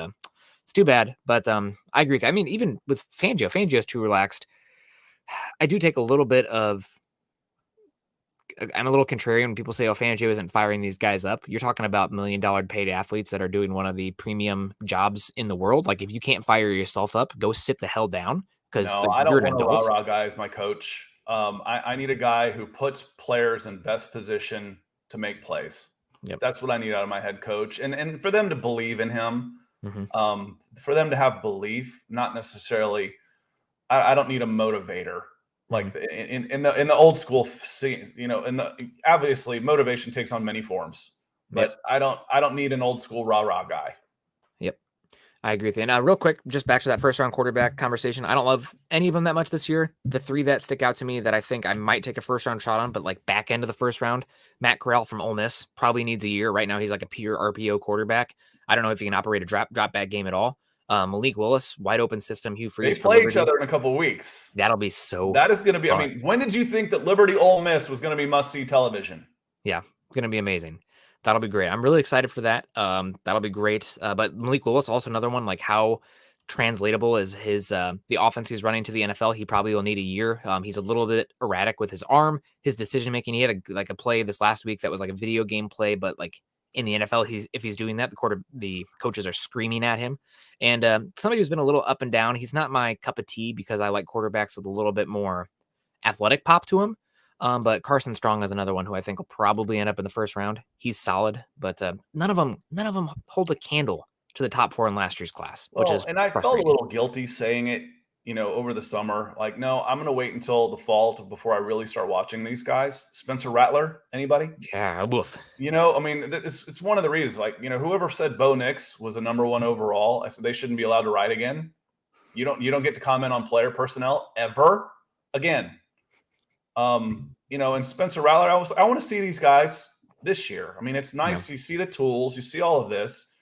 too bad. But I agree with you. I mean, even with Fangio's too relaxed. I do take a little bit of. I'm a little contrarian when people say, "Oh, Fangio isn't firing these guys up." You're talking about $1 million paid athletes that are doing one of the premium jobs in the world. Like, if you can't fire yourself up, go sit the hell down. Because I don't want a rah-rah guy as my coach. I need a guy who puts players in best position to make plays. Yep. That's what I need out of my head coach. And for them to believe in him, for them to have belief, not necessarily, I don't need a motivator. Like in the old school scene, obviously motivation takes on many forms, but I don't need an old school rah-rah guy. Yep. I agree with you. And real quick, just back to that first round quarterback conversation. I don't love any of them that much this year. The three that stick out to me that I think I might take a first round shot on, but like back end of the first round, Matt Corral from Ole Miss probably needs a year. Right now, he's like a pure RPO quarterback. I don't know if he can operate a drop back game at all. Malik Willis, wide open system. Hugh Freeze. They play each other in a couple of weeks. That'll be so. That is going to be. Fun. I mean, when did you think that Liberty Ole Miss was going to be must see television? Yeah, going to be amazing. That'll be great. I'm really excited for that. That'll be great. But Malik Willis, also another one. Like, how translatable is his the offense he's running to the NFL? He probably will need a year. He's a little bit erratic with his arm, his decision making. He had a play this last week that was like a video game play, but like in the NFL, if he's doing that, the coaches are screaming at him. And somebody who's been a little up and down. He's not my cup of tea because I like quarterbacks with a little bit more athletic pop to him. But Carson Strong is another one who I think will probably end up in the first round. He's solid, but none of them hold a candle to the top 4 in last year's class, which is and I felt a little guilty saying it, over the summer. Like, no, I'm going to wait until the fall before I really start watching these guys. Spencer Rattler, anybody? Yeah, woof. I mean, it's one of the reasons. Like, whoever said Bo Nix was a number 1 overall, I said they shouldn't be allowed to ride again. You don't get to comment on player personnel ever again. And Spencer Rattler, I want to see these guys this year. I mean, it's nice. Yeah. You see the tools, you see all of this,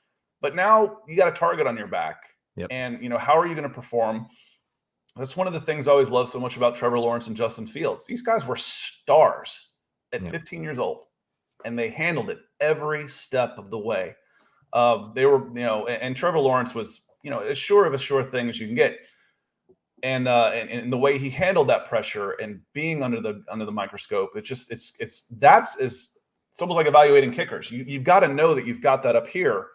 but now you got a target on your back. Yep. And, how are you going to perform? That's one of the things I always love so much about Trevor Lawrence and Justin Fields. These guys were stars at 15 years old, and they handled it every step of the way. They were, and Trevor Lawrence was, as sure of a sure thing as you can get. And the way he handled that pressure and being under the microscope, it's almost like evaluating kickers. You've got to know that you've got that up here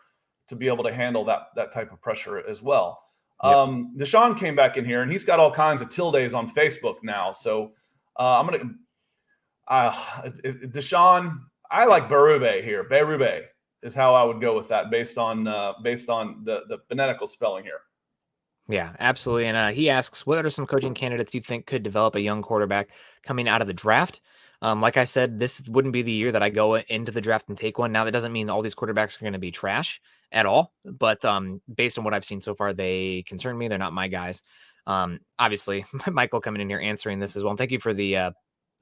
to be able to handle that type of pressure as well. Yep. Deshaun came back in here and he's got all kinds of tildes on Facebook now. So I'm gonna Deshaun. I like Berube here. Berube is how I would go with that based on the phonetical spelling here. Yeah, absolutely. And he asks, what are some coaching candidates you think could develop a young quarterback coming out of the draft? Like I said, this wouldn't be the year that I go into the draft and take one. Now, that doesn't mean all these quarterbacks are going to be trash at all. But based on what I've seen so far, they concern me. They're not my guys. Obviously, Michael coming in here answering this as well. And thank you for the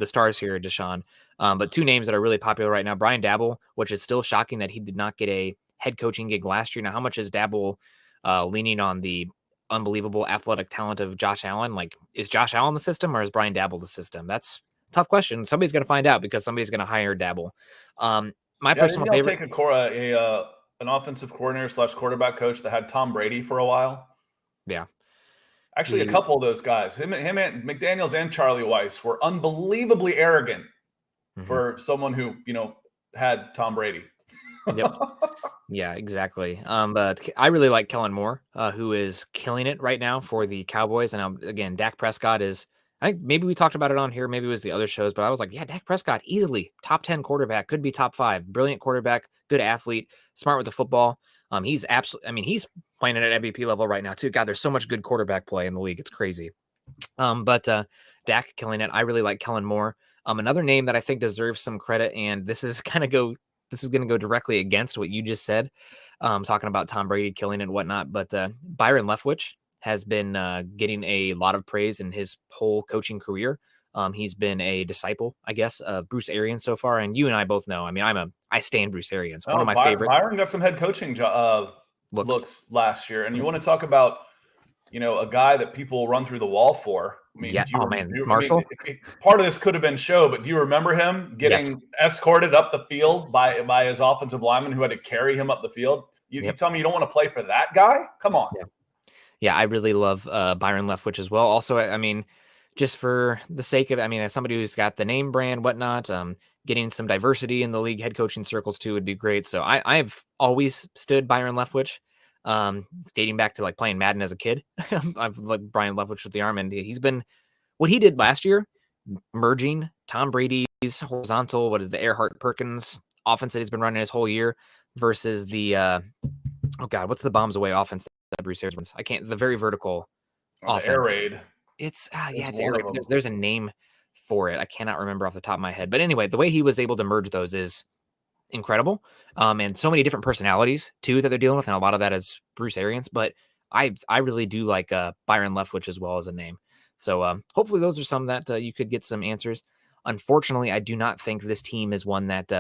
stars here, Deshaun. But 2 names that are really popular right now, Brian Daboll, which is still shocking that he did not get a head coaching gig last year. Now, how much is Daboll leaning on the unbelievable athletic talent of Josh Allen? Like, is Josh Allen the system or is Brian Daboll the system? That's a tough question. Somebody's going to find out because somebody's going to hire Daboll. My personal favorite. Take an offensive coordinator / quarterback coach that had Tom Brady for a while. Yeah. Actually, a couple of those guys, him and McDaniels and Charlie Weiss, were unbelievably arrogant for someone who, had Tom Brady. Yep. Yeah, exactly. But I really like Kellen Moore, who is killing it right now for the Cowboys. And again, Dak Prescott is, I think maybe we talked about it on here, maybe it was the other shows, but I was like, yeah, Dak Prescott, easily top 10 quarterback, could be top 5, brilliant quarterback, good athlete, smart with the football. He's absolutely, he's playing at MVP level right now too. God, there's so much good quarterback play in the league. It's crazy. But Dak killing it. I really like Kellen Moore. Another name that I think deserves some credit, and this is going to go directly against what you just said, talking about Tom Brady killing it and whatnot. But Byron Leftwich has been getting a lot of praise in his whole coaching career. He's been a disciple, I guess, of Bruce Arians so far. And you and I both know, I stand Bruce Arians. One of my favorite. Byron got some head coaching looks last year. And you want to talk about, a guy that people run through the wall for. Marshall. Part of this could have been show, but do you remember him getting escorted up the field by his offensive lineman who had to carry him up the field? You tell me you don't want to play for that guy? Come on. Yeah, I really love Byron Leftwich as well. Also, just for the sake of, as somebody who's got the name brand, whatnot, getting some diversity in the league head coaching circles too would be great. So I've always stood Byron Leftwich. Dating back to like playing Madden as a kid. I've liked Brian Leftwich with the arm, and he's been what he did last year, merging Tom Brady's horizontal, the Earhart Perkins offense that he's been running his whole year versus the what's the bombs away offense that Bruce Arians runs? I can't, the very vertical offense. Air raid. It's air raid. There's a name for it. I cannot remember off the top of my head. But anyway, the way he was able to merge those is incredible. And so many different personalities too that they're dealing with, and a lot of that is Bruce Arians. But I really do like Byron Leftwich as well as a name. So hopefully those are some that you could get some answers. Unfortunately, I do not think this team is one that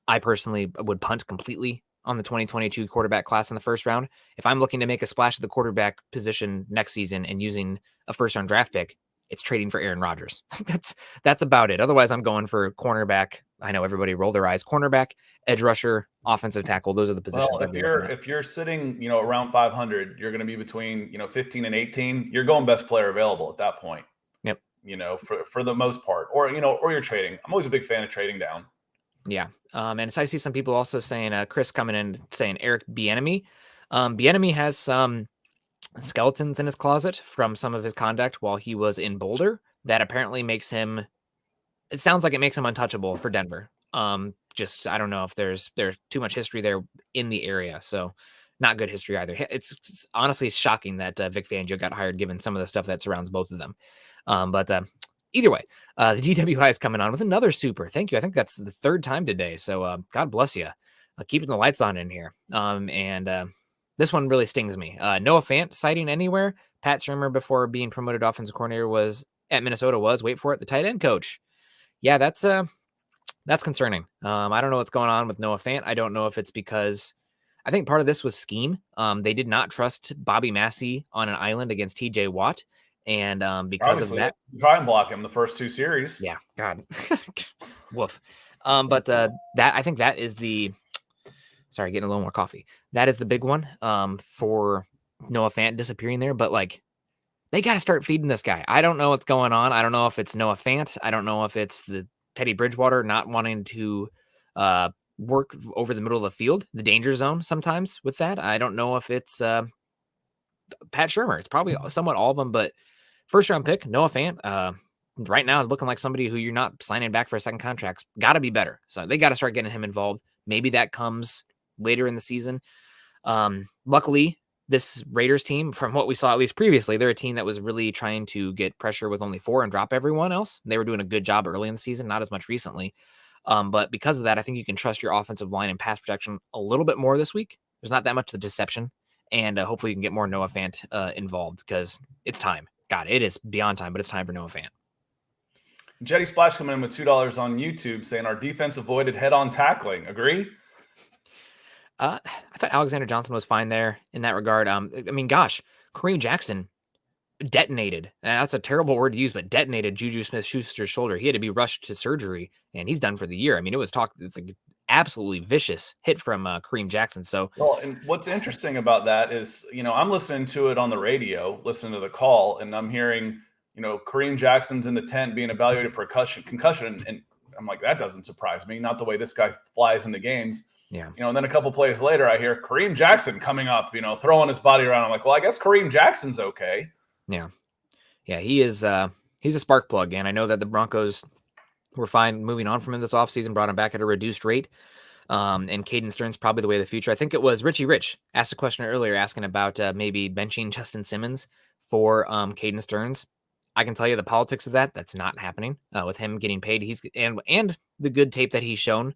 I personally would punt completely on the 2022 quarterback class in the first round. If I'm looking to make a splash at the quarterback position next season and using a first round draft pick, it's trading for Aaron Rodgers. That's about it. Otherwise, I'm going for cornerback. I know everybody roll their eyes. Cornerback, edge rusher, offensive tackle. Those are the positions. Well, if you're sitting, around 500, you're going to be between, 15 and 18. You're going best player available at that point. Yep. For the most part, or you're trading. I'm always a big fan of trading down. Yeah. And so I see some people also saying, Chris coming in saying Eric Bieniemy. Bieniemy has some skeletons in his closet from some of his conduct while he was in Boulder that apparently makes him, it sounds like it makes him untouchable for Denver. Just, I don't know if there's too much history there in the area. So not good history either. It's honestly shocking that Vic Fangio got hired given some of the stuff that surrounds both of them. But either way, the DWI is coming on with another super. Thank you. I think that's the third time today. So God bless you. Keeping the lights on in here. This one really stings me. Noah Fant sighting anywhere. Pat Shurmur, before being promoted offensive coordinator, was at Minnesota, wait for it, the tight end coach. Yeah, that's concerning. I don't know what's going on with Noah Fant. I don't know if it's because I think part of this was scheme. They did not trust Bobby Massey on an island against TJ Watt. And because Obviously, of that, try and block him the first 2 series. Yeah, God. Woof. But that, I think that is sorry, getting a little more coffee. That is the big one for Noah Fant disappearing there. But like, they got to start feeding this guy. I don't know what's going on. I don't know if it's Noah Fant. I don't know if it's the Teddy Bridgewater not wanting to work over the middle of the field, the danger zone sometimes with that. I don't know if it's Pat Shurmur. It's probably somewhat all of them, but first round pick, Noah Fant, right now looking like somebody who you're not signing back for a second contract. Got to be better. So they got to start getting him involved. Maybe that comes later in the season. Luckily, this Raiders team, from what we saw at least previously, they're a team that was really trying to get pressure with only 4 and drop everyone else. They were doing a good job early in the season, not as much recently. But because of that, I think you can trust your offensive line and pass protection a little bit more this week. There's not that much of deception. And hopefully you can get more Noah Fant involved because it's time. God, it is beyond time, but it's time for Noah Fant. Jetty Splash coming in with $2 on YouTube saying our defense avoided head-on tackling. Agree? I thought Alexander Johnson was fine there in that regard. I mean, gosh, Kareem Jackson detonated. That's a terrible word to use, but detonated Juju Smith-Schuster's shoulder. He had to be rushed to surgery, and he's done for the year. I mean, it was like absolutely vicious hit from Kareem Jackson. So, well, and what's interesting about that is, I'm listening to it on the radio, listening to the call, and I'm hearing, Kareem Jackson's in the tent being evaluated for concussion, and I'm like, that doesn't surprise me. Not the way this guy flies into games. Yeah. And then a couple plays later, I hear Kareem Jackson coming up, throwing his body around. I'm like, well, I guess Kareem Jackson's okay. Yeah. Yeah, he is he's a spark plug, and I know that the Broncos were fine moving on from him this offseason, brought him back at a reduced rate. And Caden Stern's probably the way of the future. I think it was Richie Rich asked a question earlier asking about maybe benching Justin Simmons for Caden Stearns. I can tell you the politics of that's not happening with him getting paid. And the good tape that he's shown,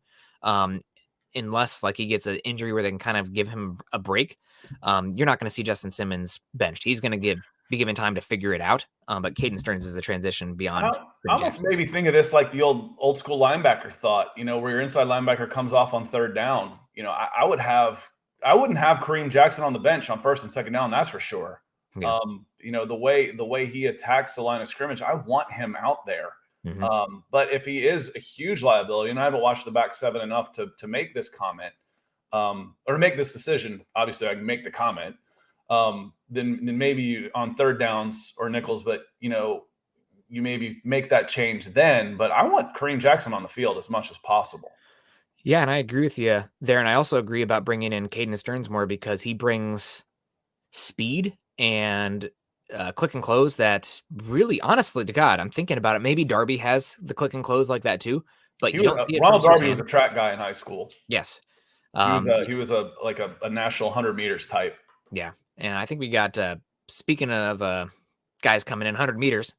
unless like he gets an injury where they can kind of give him a break, you're not going to see Justin Simmons benched. He's going to be given time to figure it out. But Caden Stearns is the transition beyond. I almost maybe think of this like the old school linebacker thought, where your inside linebacker comes off on third down. I wouldn't have Kareem Jackson on the bench on first and second down. That's for sure. Yeah. The way he attacks the line of scrimmage, I want him out there. Mm-hmm. But if he is a huge liability, and I haven't watched the back seven enough to make this comment or to make this decision, obviously I can make the comment. Then maybe on third downs or nickels, but you maybe make that change then. But I want Kareem Jackson on the field as much as possible. Yeah, and I agree with you there. And I also agree about bringing in Caden Stearns more because he brings speed and click and close that really, honestly to God, I'm thinking about it. Maybe Darby has the click and close like that too. But Ronald Darby was a track guy in high school. Yes. He was a national 100 meters type. Yeah. And I think we got, speaking of guys coming in 100 meters,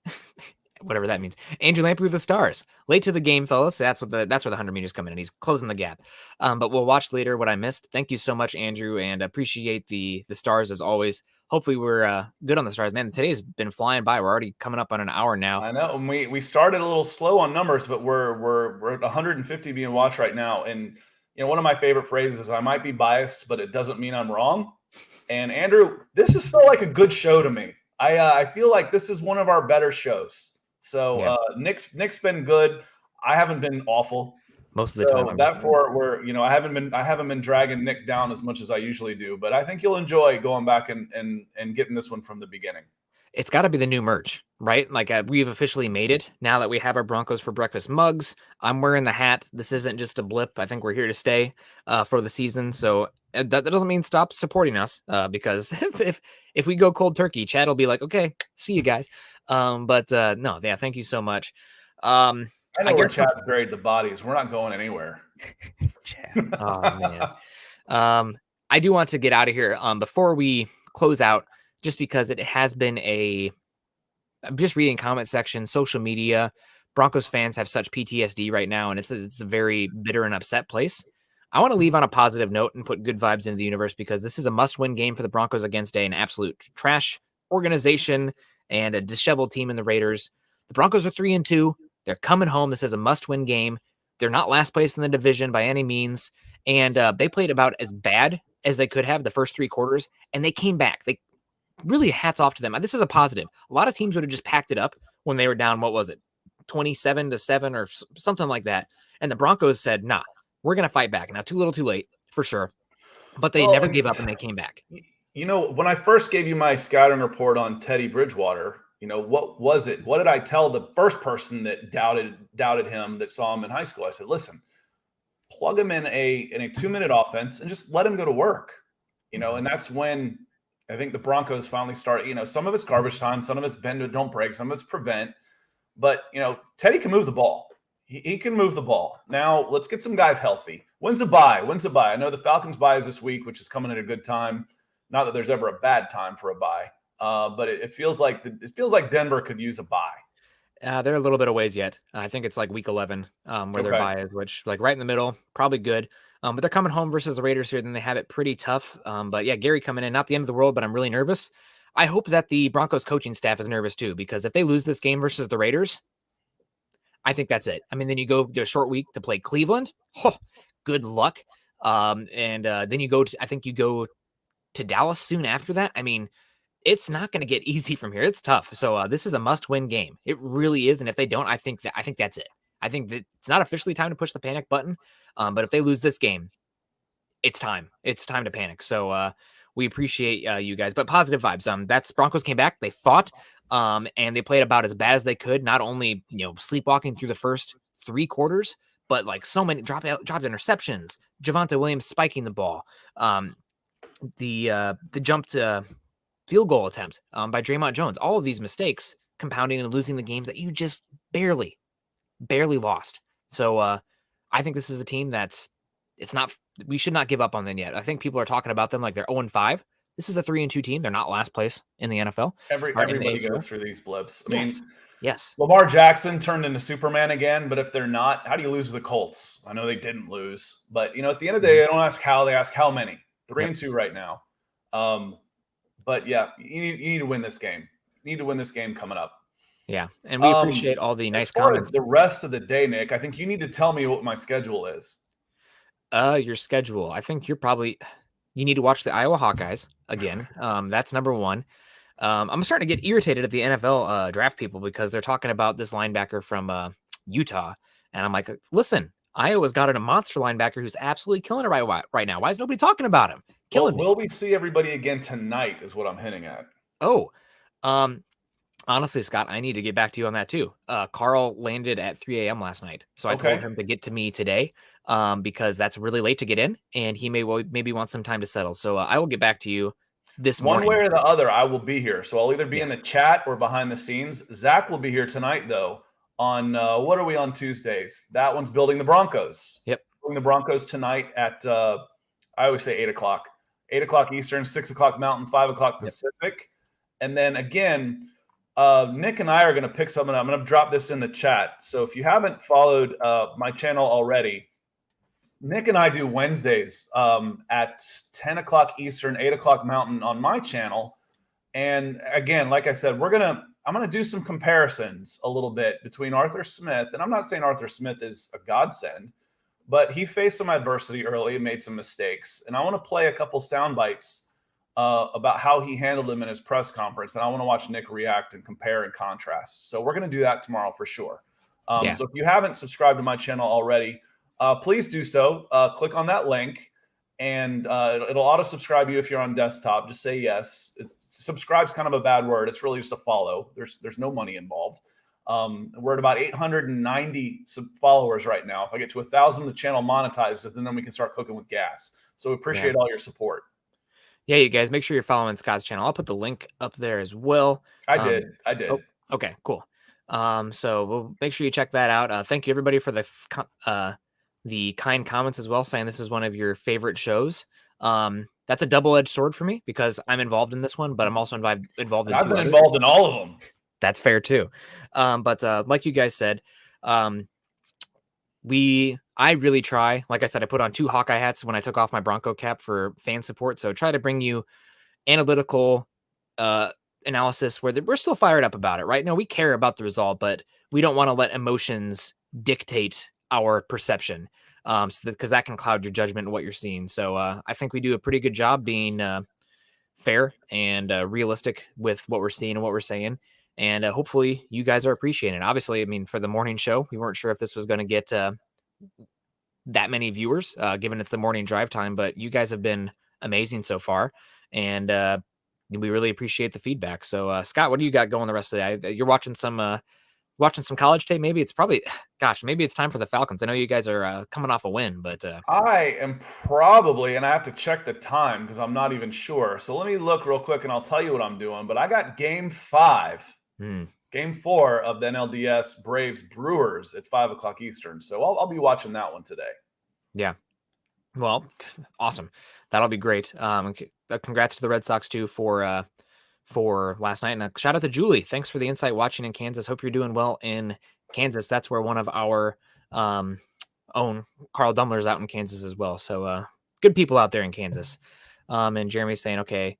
whatever that means, Andrew Lamprey with the Stars. Late to the game, fellas. That's where the 100 meters come in, and he's closing the gap. But we'll watch later what I missed. Thank you so much, Andrew, and appreciate the Stars as always. Hopefully we're good on the Stars. Man, today's been flying by. We're already coming up on an hour now. I know. And we started a little slow on numbers, but we're at 150 being watched right now. And one of my favorite phrases is, I might be biased, but it doesn't mean I'm wrong. And Andrew, this has felt like a good show to me. I feel like this is one of our better shows. So yeah. Nick's been good. I haven't been awful most of the time. Therefore, I haven't been dragging Nick down as much as I usually do. But I think you'll enjoy going back and getting this one from the beginning. It's got to be the new merch, right? Like we've officially made it now that we have our Broncos for Breakfast mugs. I'm wearing the hat. This isn't just a blip. I think we're here to stay for the season. So that doesn't mean stop supporting us because if we go cold turkey, Chad will be like, okay, see you guys. But no, yeah, thank you so much. I know where Chad's buried the bodies. We're not going anywhere. Chad. Oh man. I do want to get out of here before we close out, just because it has been I'm just reading comment section, social media. Broncos fans have such PTSD right now, and it's a very bitter and upset place. I want to leave on a positive note and put good vibes into the universe because this is a must-win game for the Broncos against an absolute trash organization and a disheveled team in the Raiders. The Broncos are 3-2. They're coming home. This is a must-win game. They're not last place in the division by any means, and they played about as bad as they could have the first 3 quarters, and they came back. They really hats off to them. This is a positive. A lot of teams would have just packed it up when they were down, what was it, 27-7 or something like that. And the Broncos said, nah, we're going to fight back. Now, too little, too late, for sure. But they never gave up, and they came back. You know, when I first gave you my scouting report on Teddy Bridgewater, you know, what was it? What did I tell the first person that doubted him, that saw him in high school? I said, listen, plug him in a 2-minute offense and just let him go to work. You know, and that's when I think the Broncos finally started. You know, some of it's garbage time, some of it's bend but don't break, some of it's prevent. But, you know, Teddy can move the ball. He can move the ball. Now, let's get some guys healthy. When's the bye? I know the Falcons' bye is this week, which is coming at a good time. Not that there's ever a bad time for a bye, but it feels like Denver could use a bye. They're a little bit of ways yet. I think it's like week 11 where their bye is, which like right in the middle, probably good. But they're coming home versus the Raiders here. Then they have it pretty tough. But yeah, Gary coming in, not the end of the world, but I'm really nervous. I hope that the Broncos coaching staff is nervous too, because if they lose this game versus the Raiders, I think that's it. I mean, then you go to a short week to play Cleveland. Oh, good luck. And then you go to Dallas soon after that. I mean, it's not going to get easy from here. It's tough. So this is a must-win game. It really is. And if they don't, I think that's it. I think that it's not officially time to push the panic button. But if they lose this game, it's time. It's time to panic. So we appreciate you guys. But positive vibes. That's Broncos came back. They fought. And they played about as bad as they could. Not only sleepwalking through the first 3 quarters, but like so many dropped interceptions. Javonte Williams spiking the ball. The jumped field goal attempt by Draymond Jones. All of these mistakes compounding and losing the games that you just barely lost. So I think this is a team we should not give up on them yet. I think people are talking about them like they're 0-5. This is a 3-2 team. They're not last place in the NFL. Everybody goes through these blips. I mean, yes. Lamar Jackson turned into Superman again, but if they're not, how do you lose to the Colts? I know they didn't lose, but at the end of the day, they don't ask how, they ask how many. 3-2 right now. But yeah, you need to win this game. You need to win this game coming up. Yeah, and we appreciate all the nice comments. The rest of the day, Nick, I think you need to tell me what my schedule is. Your schedule. I think you need to watch the Iowa Hawkeyes again. That's number 1. I'm starting to get irritated at the NFL draft people because they're talking about this linebacker from Utah, and I'm like, listen, Iowa's got a monster linebacker who's absolutely killing it right now. Why is nobody talking about him? Will we see everybody again tonight is what I'm hinting at. Oh, honestly, Scott, I need to get back to you on that too. Carl landed at 3 a.m. last night. So I told him to get to me today because that's really late to get in. And he maybe want some time to settle. So I will get back to you this morning. One way or the other, I will be here. So I'll either be in the chat or behind the scenes. Zach will be here tonight, though, on what are we on Tuesdays? That one's Building the Broncos. Yep. Building the Broncos tonight at, I always say 8 o'clock. 8 o'clock Eastern, 6 o'clock Mountain, 5 o'clock Pacific. Yep. And then again, Nick and I are going to pick something up. I'm going to drop this in the chat. So if you haven't followed my channel already, Nick and I do Wednesdays at 10 o'clock Eastern, 8 o'clock Mountain on my channel. And again, like I said, I'm going to do some comparisons a little bit between Arthur Smith. And I'm not saying Arthur Smith is a godsend, but he faced some adversity early and made some mistakes. And I want to play a couple sound bites about how he handled them in his press conference. And I want to watch Nick react and compare and contrast. So we're going to do that tomorrow for sure. So if you haven't subscribed to my channel already, please do so. Click on that link and it'll auto subscribe you if you're on desktop. Just say yes. Subscribe's kind of a bad word. It's really just a follow. There's no money involved. We're at about 890 followers right now. If I get to 1,000, the channel monetizes, and then we can start cooking with gas. So we appreciate all your support. Yeah, you guys, make sure you're following Scott's channel. I'll put the link up there as well. I did. Oh, okay, cool. So we'll make sure you check that out. Thank you everybody for the kind comments as well, saying this is one of your favorite shows. That's a double-edged sword for me because I'm involved in this one, but I'm also involved in I've been involved in all of them. That's fair too. But like you guys said, I really try. Like I said, I put on 2 Hawkeye hats when I took off my Bronco cap for fan support. So try to bring you analytical analysis where we're still fired up about it, right? No, we care about the result, but we don't want to let emotions dictate our perception. Because that can cloud your judgment and what you're seeing. So I think we do a pretty good job being fair and realistic with what we're seeing and what we're saying. And hopefully you guys are appreciating it. Obviously, I mean, for the morning show, we weren't sure if this was going to get that many viewers, given it's the morning drive time, but you guys have been amazing so far. And we really appreciate the feedback. So Scott, what do you got going the rest of the day? You're watching some college tape. Maybe it's probably, maybe it's time for the Falcons. I know you guys are coming off a win, but I am probably, and I have to check the time because I'm not even sure. So let me look real quick and I'll tell you what I'm doing. But I got game 5. Game 4 of the NLDS Braves Brewers at 5:00 Eastern. So I'll be watching that one today. Yeah. Well, awesome. That'll be great. Congrats to the Red Sox too for last night. And shout out to Julie. Thanks for the insight watching in Kansas. Hope you're doing well in Kansas. That's where one of our own Carl Dumler's out in Kansas as well. So good people out there in Kansas. And Jeremy's saying, okay,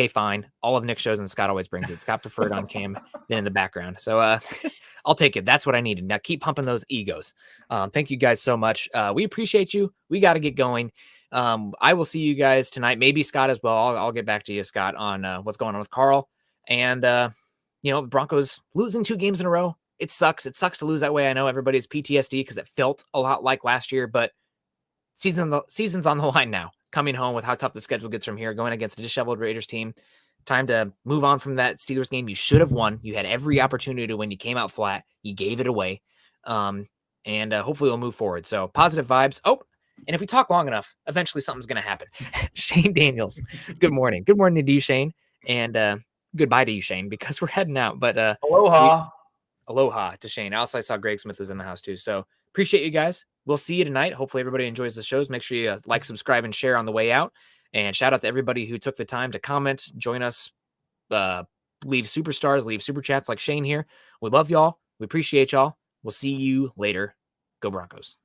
fine. All of Nick's shows and Scott always brings it. Scott preferred on cam than in the background. So I'll take it. That's what I needed. Now keep pumping those egos. Thank you guys so much. We appreciate you. We got to get going. I will see you guys tonight. Maybe Scott as well. I'll get back to you, Scott, on what's going on with Carl. And, Broncos losing 2 games in a row. It sucks. It sucks to lose that way. I know everybody's PTSD because it felt a lot like last year, but season's on the line now. Coming home with how tough the schedule gets from here, going against a disheveled Raiders team. Time to move on from that Steelers game. You should have won. You had every opportunity to win. You came out flat. You gave it away. And hopefully we'll move forward. So positive vibes. Oh, and if we talk long enough, eventually something's going to happen. Shane Daniels, good morning. Good morning to you, Shane. And goodbye to you, Shane, because we're heading out. But aloha. Aloha to Shane. Also, I saw Greg Smith was in the house too. So appreciate you guys. We'll see you tonight. Hopefully everybody enjoys the shows. Make sure you like, subscribe, and share on the way out. And shout out to everybody who took the time to comment, join us, leave superstars, leave super chats like Shane here. We love y'all. We appreciate y'all. We'll see you later. Go Broncos.